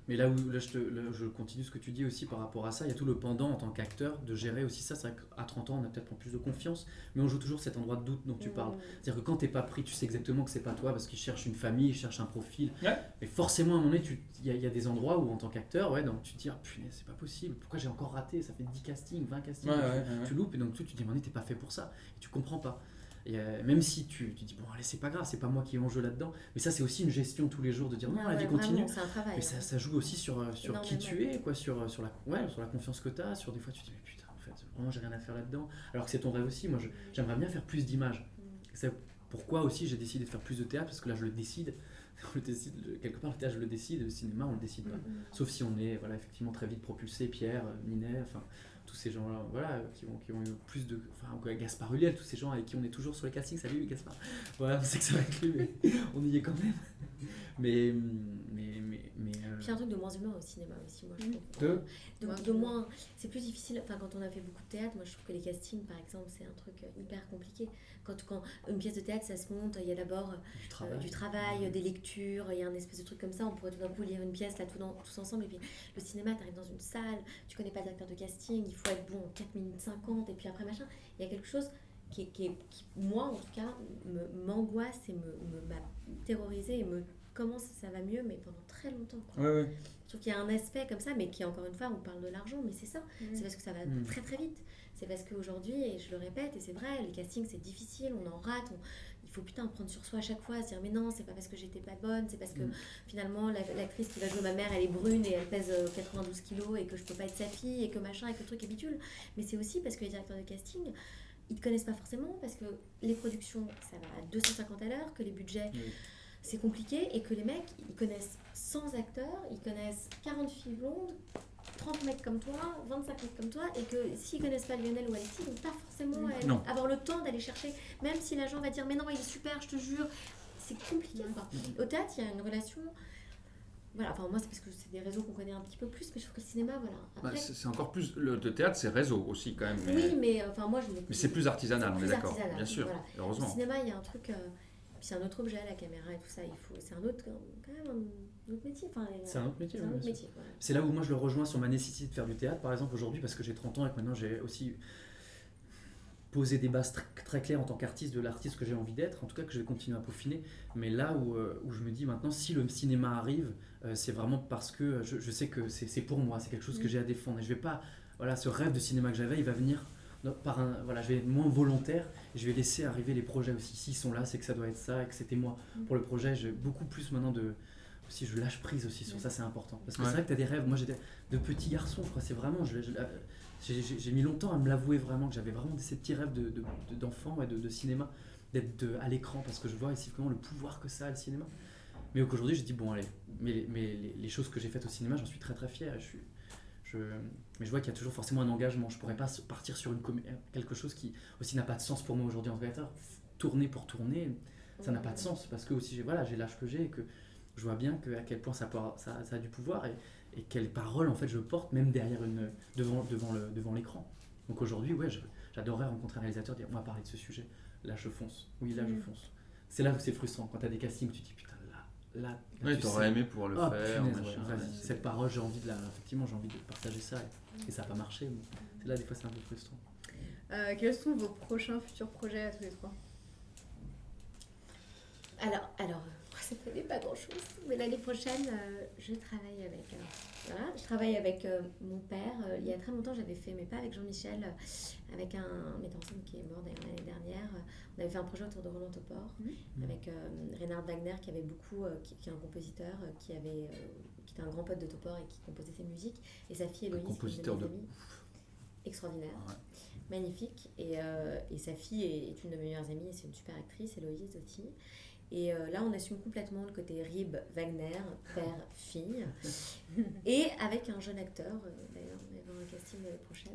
Mais là je continue ce que tu dis aussi par rapport à ça, il y a tout le pendant en tant qu'acteur de gérer aussi ça. C'est vrai qu'à 30 ans on a peut-être plus de confiance, mais on joue toujours cet endroit de doute dont tu parles. C'est-à-dire que quand t'es pas pris, tu sais exactement que c'est pas toi parce qu'ils cherchent une famille, ils cherchent un profil. Ouais. Et forcément à un moment donné, il y a des endroits où en tant qu'acteur, donc tu te dis ah punaise c'est pas possible, pourquoi j'ai encore raté, ça fait 10 castings, 20 castings, tu loupes et donc tu te dis mais t'es pas fait pour ça, et tu comprends pas. Et même si tu dis bon allez c'est pas grave, c'est pas moi qui ai en jeu là-dedans, mais ça c'est aussi une gestion tous les jours de dire non la vie continue. C'est un travail. Mais ça joue aussi sur qui tu es, quoi, sur la confiance que tu as, sur des fois tu te dis mais putain en fait vraiment j'ai rien à faire là-dedans, alors que c'est ton rêve aussi. Moi j'aimerais bien faire plus d'images. C'est pourquoi aussi j'ai décidé de faire plus de théâtre, parce que là je le décide. Quelque part le théâtre je le décide, le cinéma on le décide pas. Sauf si on est effectivement très vite propulsé, Pierre, Ninet, enfin tous ces gens-là qui ont eu plus de... Enfin, Gaspard Ulliel, tous ces gens avec qui on est toujours sur les castings. Salut Gaspard. Voilà, on sait que ça va être lui, mais on y est quand même. Mais Puis un truc de moins humain au cinéma aussi, moi je trouve. De moins... C'est plus difficile, enfin quand on a fait beaucoup de théâtre, moi je trouve que les castings par exemple c'est un truc hyper compliqué. Quand une pièce de théâtre ça se monte, il y a d'abord du travail, des lectures, il y a un espèce de truc comme ça, on pourrait tout d'un coup lire une pièce là tous ensemble, et puis le cinéma t'arrives dans une salle, tu connais pas le directeur de casting, il faut être bon en 4 minutes 50 et puis après machin, il y a quelque chose qui moi en tout cas m'angoisse et m'a terrorisé et comment ça va mieux, mais pendant très longtemps quoi. Ouais. Je trouve qu'il y a un aspect comme ça, mais qui encore une fois on parle de l'argent, mais c'est ça, c'est parce que ça va très très vite. C'est parce qu'aujourd'hui, et je le répète, et c'est vrai, les castings c'est difficile, on en rate, il faut prendre sur soi à chaque fois, se dire mais non, c'est pas parce que j'étais pas bonne, c'est parce que finalement l'actrice qui va jouer ma mère elle est brune et elle pèse 92 kilos et que je peux pas être sa fille et que machin et que le truc est bidule. Mais c'est aussi parce que les directeurs de casting, ils te connaissent pas forcément parce que les productions ça va à 250 à l'heure, que les budgets c'est compliqué et que les mecs ils connaissent 100 acteurs, ils connaissent 40 filles blondes, 30 mecs comme toi, 25 mecs comme toi, et que s'ils connaissent pas Lionel ou Alexis, ils vont pas forcément avoir le temps d'aller chercher, même si l'agent va dire mais non il est super, je te jure, c'est compliqué quoi. Au théâtre il y a une relation, voilà, enfin moi c'est parce que c'est des réseaux qu'on connaît un petit peu plus, mais je trouve que le cinéma voilà. Après, c'est encore plus, le théâtre c'est réseau aussi quand même. Oui mais enfin moi je mais c'est plus artisanal, on est d'accord, bien sûr, voilà. heureusement. Le cinéma il y a un truc, puis c'est un autre objet la caméra et tout ça, c'est un autre quand même un autre métier. Enfin, c'est un autre métier. Voilà. C'est là où moi je le rejoins sur ma nécessité de faire du théâtre par exemple aujourd'hui parce que j'ai 30 ans et que maintenant j'ai aussi posé des bases très claires en tant qu'artiste de l'artiste que j'ai envie d'être, en tout cas que je vais continuer à peaufiner. Mais là où je me dis maintenant si le cinéma arrive, c'est vraiment parce que je sais que c'est pour moi, c'est quelque chose que j'ai à défendre et je vais pas, voilà, ce rêve de cinéma que j'avais il va venir voilà, je vais être moins volontaire et je vais laisser arriver les projets aussi. S'ils sont là, c'est que ça doit être ça et que c'était moi. Pour le projet, j'ai beaucoup plus maintenant aussi je lâche prise aussi sur ça, c'est important. Parce que c'est vrai que tu as des rêves. Moi, j'étais de petit garçon, quoi. C'est vraiment, j'ai mis longtemps à me l'avouer vraiment, que j'avais vraiment ces petits rêves d'enfant et de cinéma, d'être à l'écran parce que je vois ici vraiment le pouvoir que ça a le cinéma. Mais qu'aujourd'hui, je dis bon, allez, mais les choses que j'ai faites au cinéma, j'en suis très très fier. Mais je vois qu'il y a toujours forcément un engagement. Je pourrais pas partir sur quelque chose qui aussi n'a pas de sens pour moi aujourd'hui en spectateur. Tourner pour tourner, ça n'a pas de sens parce que aussi j'ai l'âge que j'ai et que je vois bien à quel point ça a du pouvoir et quelles paroles en fait je porte même derrière devant l'écran. Donc aujourd'hui, j'adorerais rencontrer un réalisateur et dire on va parler de ce sujet. Là je fonce. Oui, là je fonce. C'est là où c'est frustrant quand tu as des castings, tu te dis putain là oui, t'aurais aimé pouvoir le faire. Punaise, cette parole, j'ai envie de partager ça et ça n'a pas marché. Mais c'est là des fois c'est un peu frustrant. Quels sont vos prochains futurs projets à tous les trois? Alors cette année pas grand chose, mais l'année prochaine je travaille avec mon père. Il y a très longtemps j'avais fait, mais pas avec Jean-Michel, avec un metteur en scène qui est mort d'ailleurs l'année dernière. On avait fait un projet autour de Roland Topor avec Reinhard Wagner qui avait qui est un compositeur qui était un grand pote de Topor et qui composait ses musiques, et sa fille Héloïse, compositeur qui est une de mes amies, extraordinaire, magnifique, et sa fille est une de mes meilleures amies et c'est une super actrice, Héloïse aussi. Et là, on assume complètement le côté Rib Wagner, père-fille, et avec un jeune acteur. D'ailleurs, on va avoir un casting l'année prochaine.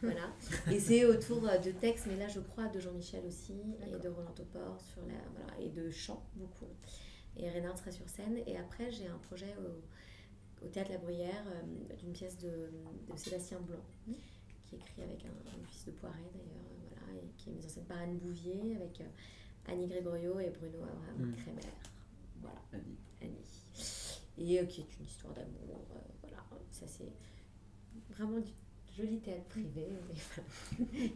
Voilà. Et c'est autour de textes, mais là, je crois, de Jean-Michel aussi, et de Roland Topor, et de chant, beaucoup. Et Reynard sera sur scène. Et après, j'ai un projet au Théâtre La Bruyère, d'une pièce de Sébastien Blanc, qui est écrit avec un fils de Poiret, d'ailleurs, voilà, et qui est mise en scène par Anne Bouvier, avec Annie Gregorio et Bruno Abraham Kremer. Voilà, Annie. Et qui est une histoire d'amour. Voilà, ça c'est vraiment du joli théâtre privé.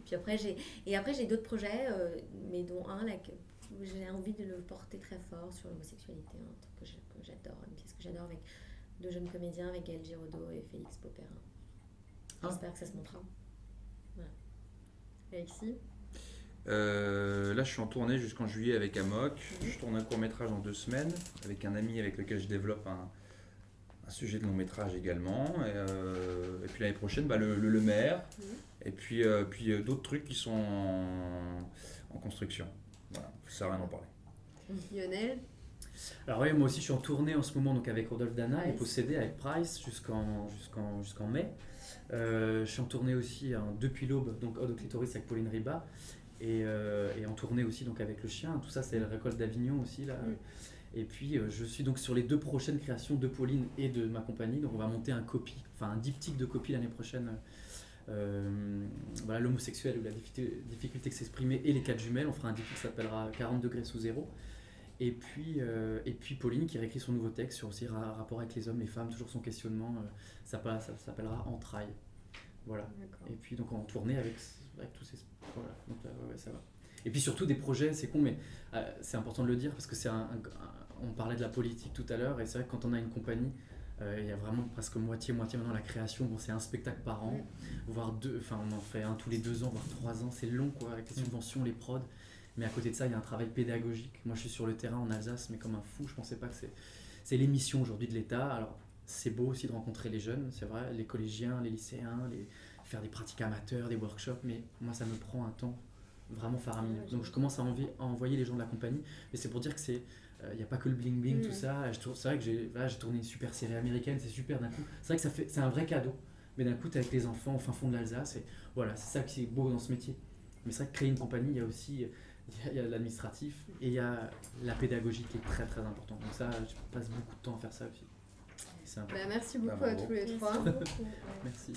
Puis après j'ai d'autres projets, mais dont un là que j'ai envie de le porter très fort sur l'homosexualité, un truc que j'adore, une pièce que j'adore avec deux jeunes comédiens, avec Gaël Giraudot et Félix Popperin. J'espère que ça se montrera. Voilà. Alexis? Là, je suis en tournée jusqu'en juillet avec Amok. Je tourne un court-métrage en 2 semaines avec un ami avec lequel je développe un sujet de long-métrage également. Et puis l'année prochaine, le maire. Et puis d'autres trucs qui sont en construction. Voilà, ça sert à rien d'en parler. Lionel? Alors oui, moi aussi je suis en tournée en ce moment donc avec Rodolphe Dana et Possédé avec Price jusqu'en mai. Je suis en tournée aussi depuis l'aube, donc Ode au clitoris avec Pauline Riba. Et en tournée aussi donc avec le chien, tout ça c'est la récolte d'Avignon aussi là. Et puis je suis donc sur les 2 prochaines créations de Pauline et de ma compagnie, donc on va monter un diptyque de copie l'année prochaine. Voilà, l'homosexuel ou la difficulté de s'exprimer et les 4 jumelles, on fera un diptyque qui s'appellera 40 degrés sous zéro. Et puis Pauline qui réécrit son nouveau texte sur aussi rapport avec les hommes, les femmes, toujours son questionnement, ça s'appellera Entrailles. Voilà. D'accord. Et puis donc en tournée avec tous ces... Voilà, donc là, ça va. Et puis surtout des projets, c'est con, mais c'est important de le dire parce que on parlait de la politique tout à l'heure, et c'est vrai que quand on a une compagnie, Il y a vraiment presque moitié-moitié maintenant la création. Bon, c'est un spectacle par an, voire deux. Enfin, on en fait un tous les 2 ans, voire 3 ans. C'est long, quoi, avec les subventions, les prods. Mais à côté de ça, il y a un travail pédagogique. Moi, je suis sur le terrain en Alsace, mais comme un fou. Je pensais pas que c'est l'émission aujourd'hui de l'État. Alors, c'est beau aussi de rencontrer les jeunes, c'est vrai, les collégiens, les lycéens, faire des pratiques amateurs, des workshops. Mais moi, ça me prend un temps vraiment faramineux. Donc, je commence à envoyer les gens de la compagnie. Mais c'est pour dire que c'est... Il n'y a pas que le bling bling, tout ça. C'est vrai que j'ai tourné une super série américaine, c'est super d'un coup. C'est vrai que c'est un vrai cadeau. Mais d'un coup, tu es avec les enfants au fin fond de l'Alsace. Et voilà, c'est ça qui est beau dans ce métier. Mais c'est vrai que créer une compagnie, il y a aussi l'administratif et il y a la pédagogie qui est très très importante. Donc ça, je passe beaucoup de temps à faire ça aussi. Merci beaucoup à tous les trois. Merci.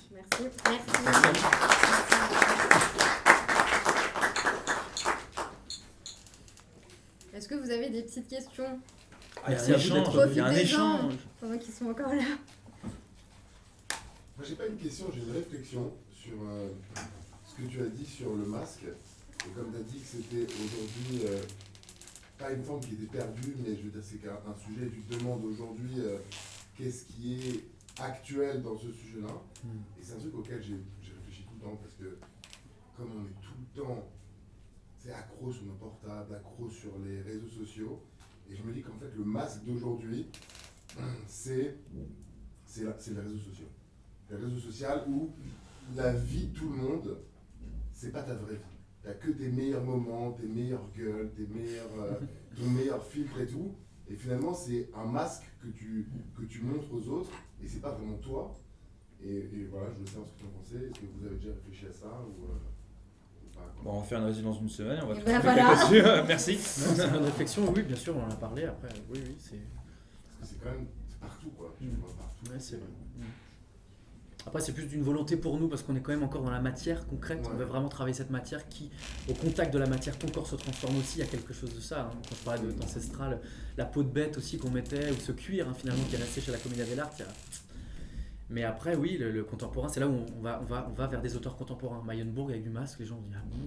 Est-ce que vous avez des petites questions? Il y a un échange. Pendant qu'ils sont encore là. Moi, j'ai pas une question, j'ai une réflexion sur ce que tu as dit sur le masque. Et comme tu as dit que c'était aujourd'hui pas une forme qui était perdue, mais je veux dire, c'est un sujet, tu te demandes aujourd'hui qu'est-ce qui est actuel dans ce sujet-là. Et c'est un truc auquel j'ai réfléchi tout le temps, parce que comme on est tout le temps accro sur nos portables, accro sur les réseaux sociaux, et je me dis qu'en fait le masque d'aujourd'hui, c'est les réseaux sociaux. Les réseaux sociaux où la vie de tout le monde, c'est pas ta vraie vie. T'as que tes meilleurs moments, tes meilleures gueules, ton meilleur filtre et tout. Et finalement, c'est un masque que tu montres aux autres, et c'est pas vraiment toi. Et voilà, je veux savoir ce que tu en pensais. Est-ce que vous avez déjà réfléchi à ça ou pas? Bon, on va faire une résidence d'une semaine, on va Et tout voilà. dessus. Merci. Non, c'est une réflexion, oui, bien sûr, on en a parlé après. Oui, c'est... Parce que c'est quand même partout, quoi. Tu le vois partout. Ouais, c'est vrai. Après, c'est plus d'une volonté pour nous parce qu'on est quand même encore dans la matière concrète. Ouais. On veut vraiment travailler cette matière qui, au contact de la matière, ton corps se transforme aussi. Il y a quelque chose de ça. Hein. Quand je parlais d'ancestral, la peau de bête aussi qu'on mettait, ou ce cuir finalement qui est resté chez la Commedia dell'arte. Mais après, oui, le contemporain, c'est là où on va vers des auteurs contemporains. Mayenbourg avec du masque, les gens disent ah bon.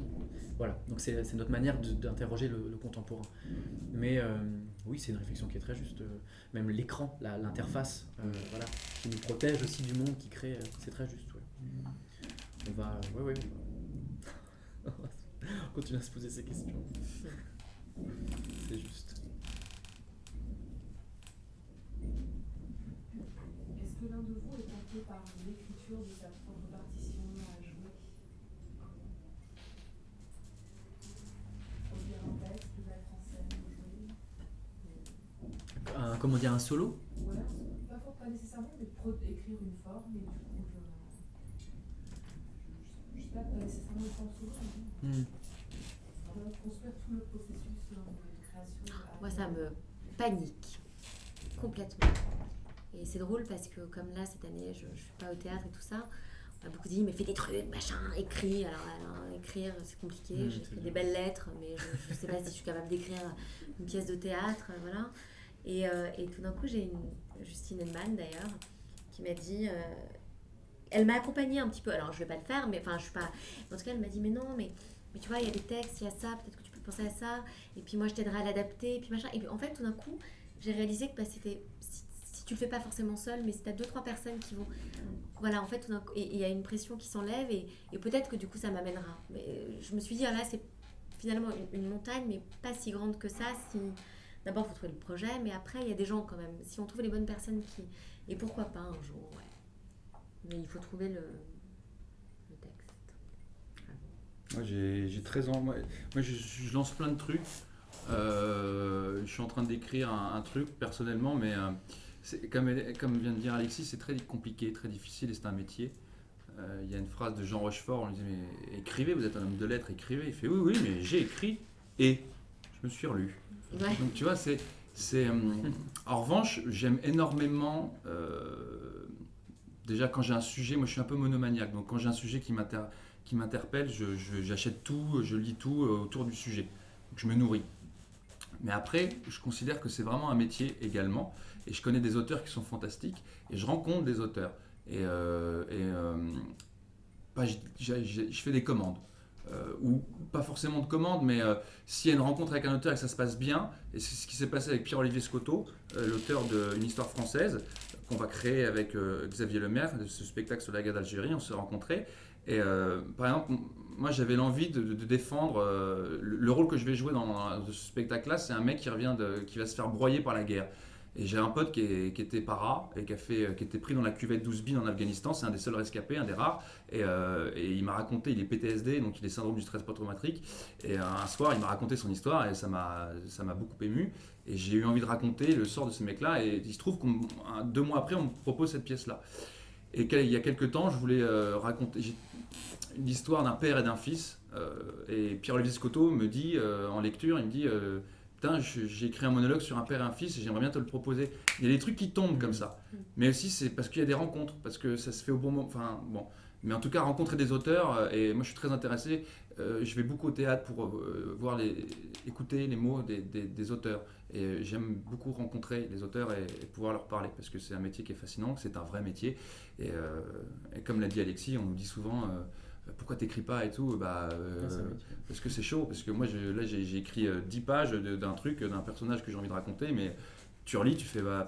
Voilà, donc c'est notre manière d'interroger le contemporain. Mais oui, c'est une réflexion qui est très juste. Même l'écran, l'interface, voilà, qui nous protège aussi du monde qui crée, c'est très juste. Ouais. On va, ouais. On continue à se poser ces questions. C'est juste. Est-ce que l'un de vous est tenté par l'écriture de sa propre partition à jouer? Produire un texte, le mettre en scène, jouer? Comment dire, un solo? Ouais, pas nécessairement, mais écrire une forme et du coup, je sais pas nécessairement le temps solo, mais construire tout le processus de création. Moi, ça me panique complètement. Et c'est drôle parce que comme là, cette année, je ne suis pas au théâtre et tout ça, on m'a beaucoup dit, mais fais des trucs, machin, écris. Alors écrire, c'est compliqué. J'ai fait des belles lettres, mais je ne sais pas si je suis capable d'écrire une pièce de théâtre, voilà. Et tout d'un coup, j'ai Justine Henneman, d'ailleurs, qui m'a dit... elle m'a accompagnée un petit peu. Alors, je ne vais pas le faire, mais enfin, je suis pas... En tout cas, elle m'a dit, mais non, mais tu vois, il y a des textes, il y a ça, peut-être que tu peux penser à ça. Et puis moi, je t'aiderai à l'adapter, et puis machin. Et puis, en fait, tout d'un coup, j'ai réalisé que c'était... Si tu le fais pas forcément seul, mais si tu as 2-3 personnes qui vont... Voilà, en fait, tout d'un coup, il y a une pression qui s'enlève, et peut-être que du coup, ça m'amènera. Mais je me suis dit, là, c'est finalement une montagne, mais pas si grande que ça. D'abord, il faut trouver le projet, mais après, il y a des gens quand même. Si on trouve les bonnes personnes qui... Et pourquoi pas un jour, ouais. Mais il faut trouver le texte. Moi, j'ai 13 ans. Moi je lance plein de trucs. Je suis en train d'écrire un truc personnellement, mais comme vient de dire Alexis, c'est très compliqué, très difficile et c'est un métier. Il y a une phrase de Jean Rochefort, on lui dit mais écrivez, vous êtes un homme de lettres, écrivez. Il fait oui, mais j'ai écrit et je me suis relu. Ouais. Donc tu vois, en revanche, j'aime énormément. Déjà, quand j'ai un sujet, moi je suis un peu monomaniaque, donc quand j'ai un sujet qui m'interpelle, j'achète tout, je lis tout autour du sujet. Donc je me nourris. Mais après, je considère que c'est vraiment un métier également, et je connais des auteurs qui sont fantastiques, et je rencontre des auteurs, je fais des commandes. Ou pas forcément de commande, mais s'il y a une rencontre avec un auteur et que ça se passe bien, et c'est ce qui s'est passé avec Pierre-Olivier Scotto, l'auteur d'Une histoire française, qu'on va créer avec Xavier Lemaire, de ce spectacle sur la guerre d'Algérie. On s'est rencontrés. Et par exemple, moi j'avais l'envie de défendre le rôle que je vais jouer dans ce spectacle-là. C'est un mec qui va se faire broyer par la guerre. Et j'ai un pote qui était para et qui était pris dans la cuvette 12 bin en Afghanistan. C'est un des seuls rescapés, un des rares. Et il m'a raconté, il est PTSD, donc il est syndrome du stress post-traumatique. Et un soir, il m'a raconté son histoire et ça m'a beaucoup ému. Et j'ai eu envie de raconter le sort de ce mec-là. Et il se trouve que 2 mois après, on me propose cette pièce-là. Et il y a quelques temps, je voulais raconter l'histoire d'un père et d'un fils. Et Pierre-Olivier Scotto me dit, en lecture, il me dit putain, j'ai écrit un monologue sur un père et un fils et j'aimerais bien te le proposer. Il y a des trucs qui tombent comme ça. Mais aussi, c'est parce qu'il y a des rencontres, parce que ça se fait au bon moment. Enfin, bon. Mais en tout cas, rencontrer des auteurs, et moi je suis très intéressé. Je vais beaucoup au théâtre pour écouter les mots des auteurs. Et j'aime beaucoup rencontrer les auteurs et pouvoir leur parler, parce que c'est un métier qui est fascinant, c'est un vrai métier. Et comme l'a dit Alexis, on nous dit souvent pourquoi t'écris pas et tout, parce que c'est chaud, parce que moi j'ai écrit 10 pages d'un truc, d'un personnage que j'ai envie de raconter, mais tu relis, tu fais bon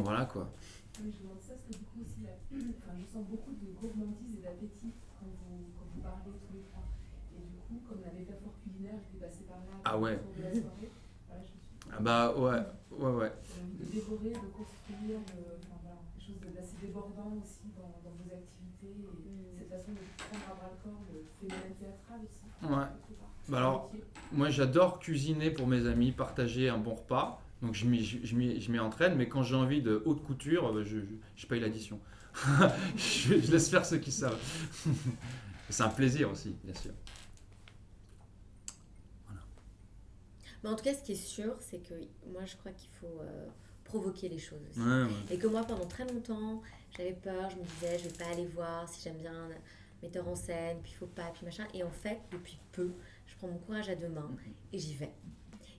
voilà quoi. Oui, je demande ça parce que du coup aussi, je sens beaucoup de gourmandise et d'appétit quand vous parlez tous les trois. Et du coup, comme la métaphore culinaire, j'étais passée par là Ah ouais. au cours de la soirée. Voilà, je suis Ah bah ouais. de dévorer, de construire, quelque chose d'assez débordant aussi dans vos activités et cette façon de prendre à bras le corps le phénomène théâtral aussi. Ouais. Bah alors, moi j'adore cuisiner pour mes amis, partager un bon repas. Donc je m'y entraîne, mais quand j'ai envie de haute couture, je paye l'addition. je laisse faire ceux qui savent. C'est un plaisir aussi, bien sûr. Voilà. Mais en tout cas, ce qui est sûr, c'est que moi, je crois qu'il faut provoquer les choses aussi. Ouais. Et que moi, pendant très longtemps, j'avais peur, je me disais, je vais pas aller voir si j'aime bien un metteur en scène, puis il faut pas, puis machin. Et en fait, depuis peu, je prends mon courage à 2 mains et j'y vais.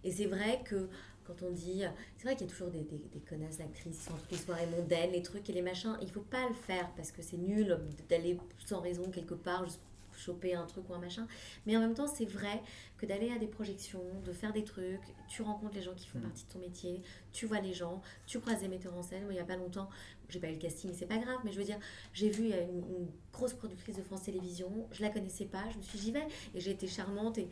Et c'est vrai que quand on dit, c'est vrai qu'il y a toujours des connasses d'actrices qui sont toutes les soirées mondaines, les trucs et les machins, il faut pas le faire parce que c'est nul d'aller sans raison quelque part juste pour choper un truc ou un machin. Mais en même temps, c'est vrai que d'aller à des projections, de faire des trucs, tu rencontres les gens qui font partie de ton métier, tu vois les gens, tu croises des metteurs en scène. Moi, il y a pas longtemps, j'ai pas eu le casting, c'est pas grave, mais je veux dire, j'ai vu une grosse productrice de France Télévisions, je la connaissais pas, je me suis dit j'y vais, et j'ai été charmante et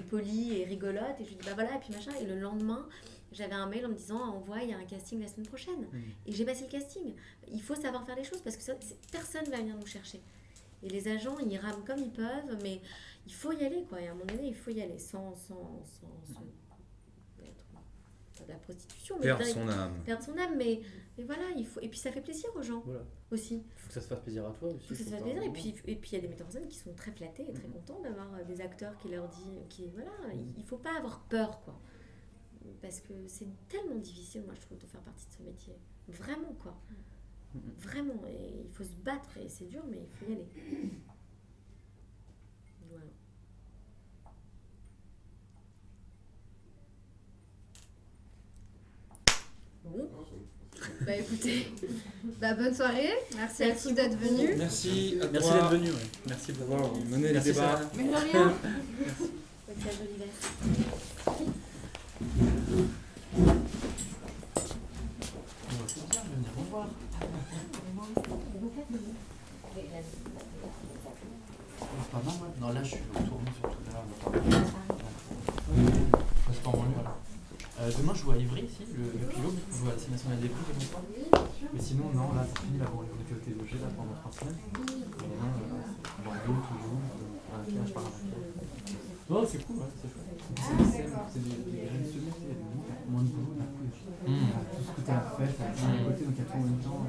polie et rigolote, et je lui dis bah voilà, et puis machin, et le lendemain, j'avais un mail en me disant envoie, il y a un casting la semaine prochaine. Et j'ai passé le casting. Il faut savoir faire les choses parce que personne ne va venir nous chercher. Et les agents, ils rament comme ils peuvent, mais il faut y aller, quoi. Et à un moment donné, il faut y aller sans être de la prostitution. Perdre son âme. Perdre son âme, mais voilà, il faut. Et puis ça fait plaisir aux gens aussi. Il faut que ça se fasse plaisir à toi aussi. Il faut que ça se fasse plaisir. Et puis il y a des metteurs en scène qui sont très flattés et très contents d'avoir des acteurs qui leur disent, il faut pas avoir peur, quoi. Parce que c'est tellement difficile, moi je trouve, de faire partie de ce métier. Vraiment, quoi. Vraiment. Et il faut se battre et c'est dur, mais il faut y aller. Voilà. Bon. Bah écoutez, bonne soirée. Merci à tous d'être venus. Merci à toi. Merci d'être venu. Ouais. Merci d'avoir mené le Merci, débat. Sarah. Mais de rien. Cocktail d'Olivet. Pas mal, ouais. Non, là, je suis tourné surtout là. Reste en banlieue, là. Demain, je joue à Ivry, ici, le Pilot. Je joue à la Scène nationale des prix, comme ça. Mais sinon, non, là, c'est fini la banlieue. On était au TVG, là, pendant 3 semaines. Et demain, banlieue, toujours. Là, je pars à la oh, c'est cool, ouais, c'est chouette. C'est des jeunes semaines, il y a moins de boulot, du coup. Tout ce côté à la fête, à côté, donc il y a tout en même temps.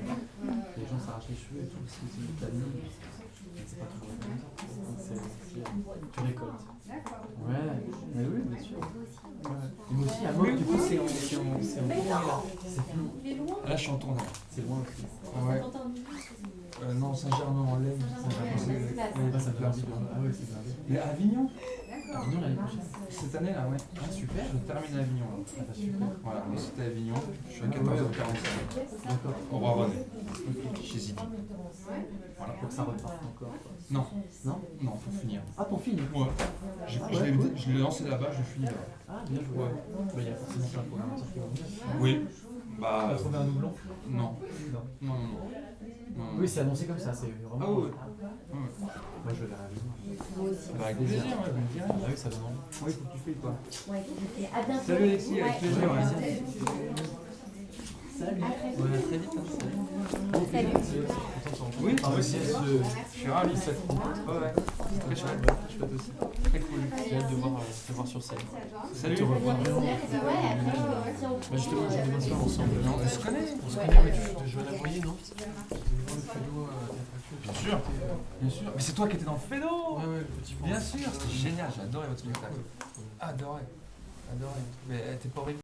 Les gens s'arrachent les cheveux et tout, c'est du planning. C'est pas toujours comme ça. Tu récoltes. Ouais, mais oui, bien sûr. Ouais. Et moi aussi, à Montréal, du coup, c'est en tournée là. C'est plus. Là, je suis en tournée. C'est loin aussi. Ouais. Non, Saint-Germain-en-Laye. C'est Ouais, ça me fait envie de. Ah ouais, c'est grave. Mais à Avignon D'accord. Avignon l'année prochaine. cette année là, ouais. Ah super, je termine à Avignon. Là. Ah bah super. Voilà, moi c'était à Avignon, je suis à 14h45. D'accord. Au roi René, chez Zidi. Ouais. Voilà. Faut que ça reparte encore. Quoi. Non, Non non, pour finir. Ah, pour finir. Ouais. Je l'ai lancé là-bas, je finis là. Ah, bien joué. Ouais. Bah, il y a forcément plein de programmateurs qui vont venir. Oui. Tu Bah. as trouvé un doublon Non. Non. Non, non, non. Oui, c'est annoncé comme ça, c'est vraiment. Ah ouais. Moi, je le verrai à Avignon. Moi aussi. Bah, avec plaisir, ouais, vous me direz. Ah oui, ça donne envie. Oui, faut que tu fais quoi. Ouais, ok. À bientôt. Salut Alexis, avec Ouais. plaisir. Ouais. Salut. Ouais, à très vite. Hein. Salut. Oui, Ah, aussi, aussi, je suis ravi. cette rencontre. Ouais, ouais. Très chouette. Chouette aussi. Très cool. J'ai hâte de te voir sur scène. Salut. Te revoir. Ouais, après, si on Bah, justement, j'ai demain soir ensemble. Non, on se connaît. On se connaît, mais tu joues à la voyer, non? Bien sûr. Bien sûr. Mais c'est toi qui étais dans le Fédo. Ouais, ouais, le petit Bien sûr, c'était génial, j'ai adoré votre spectacle. Adoré. Adoré. Mais t'es pas horrible.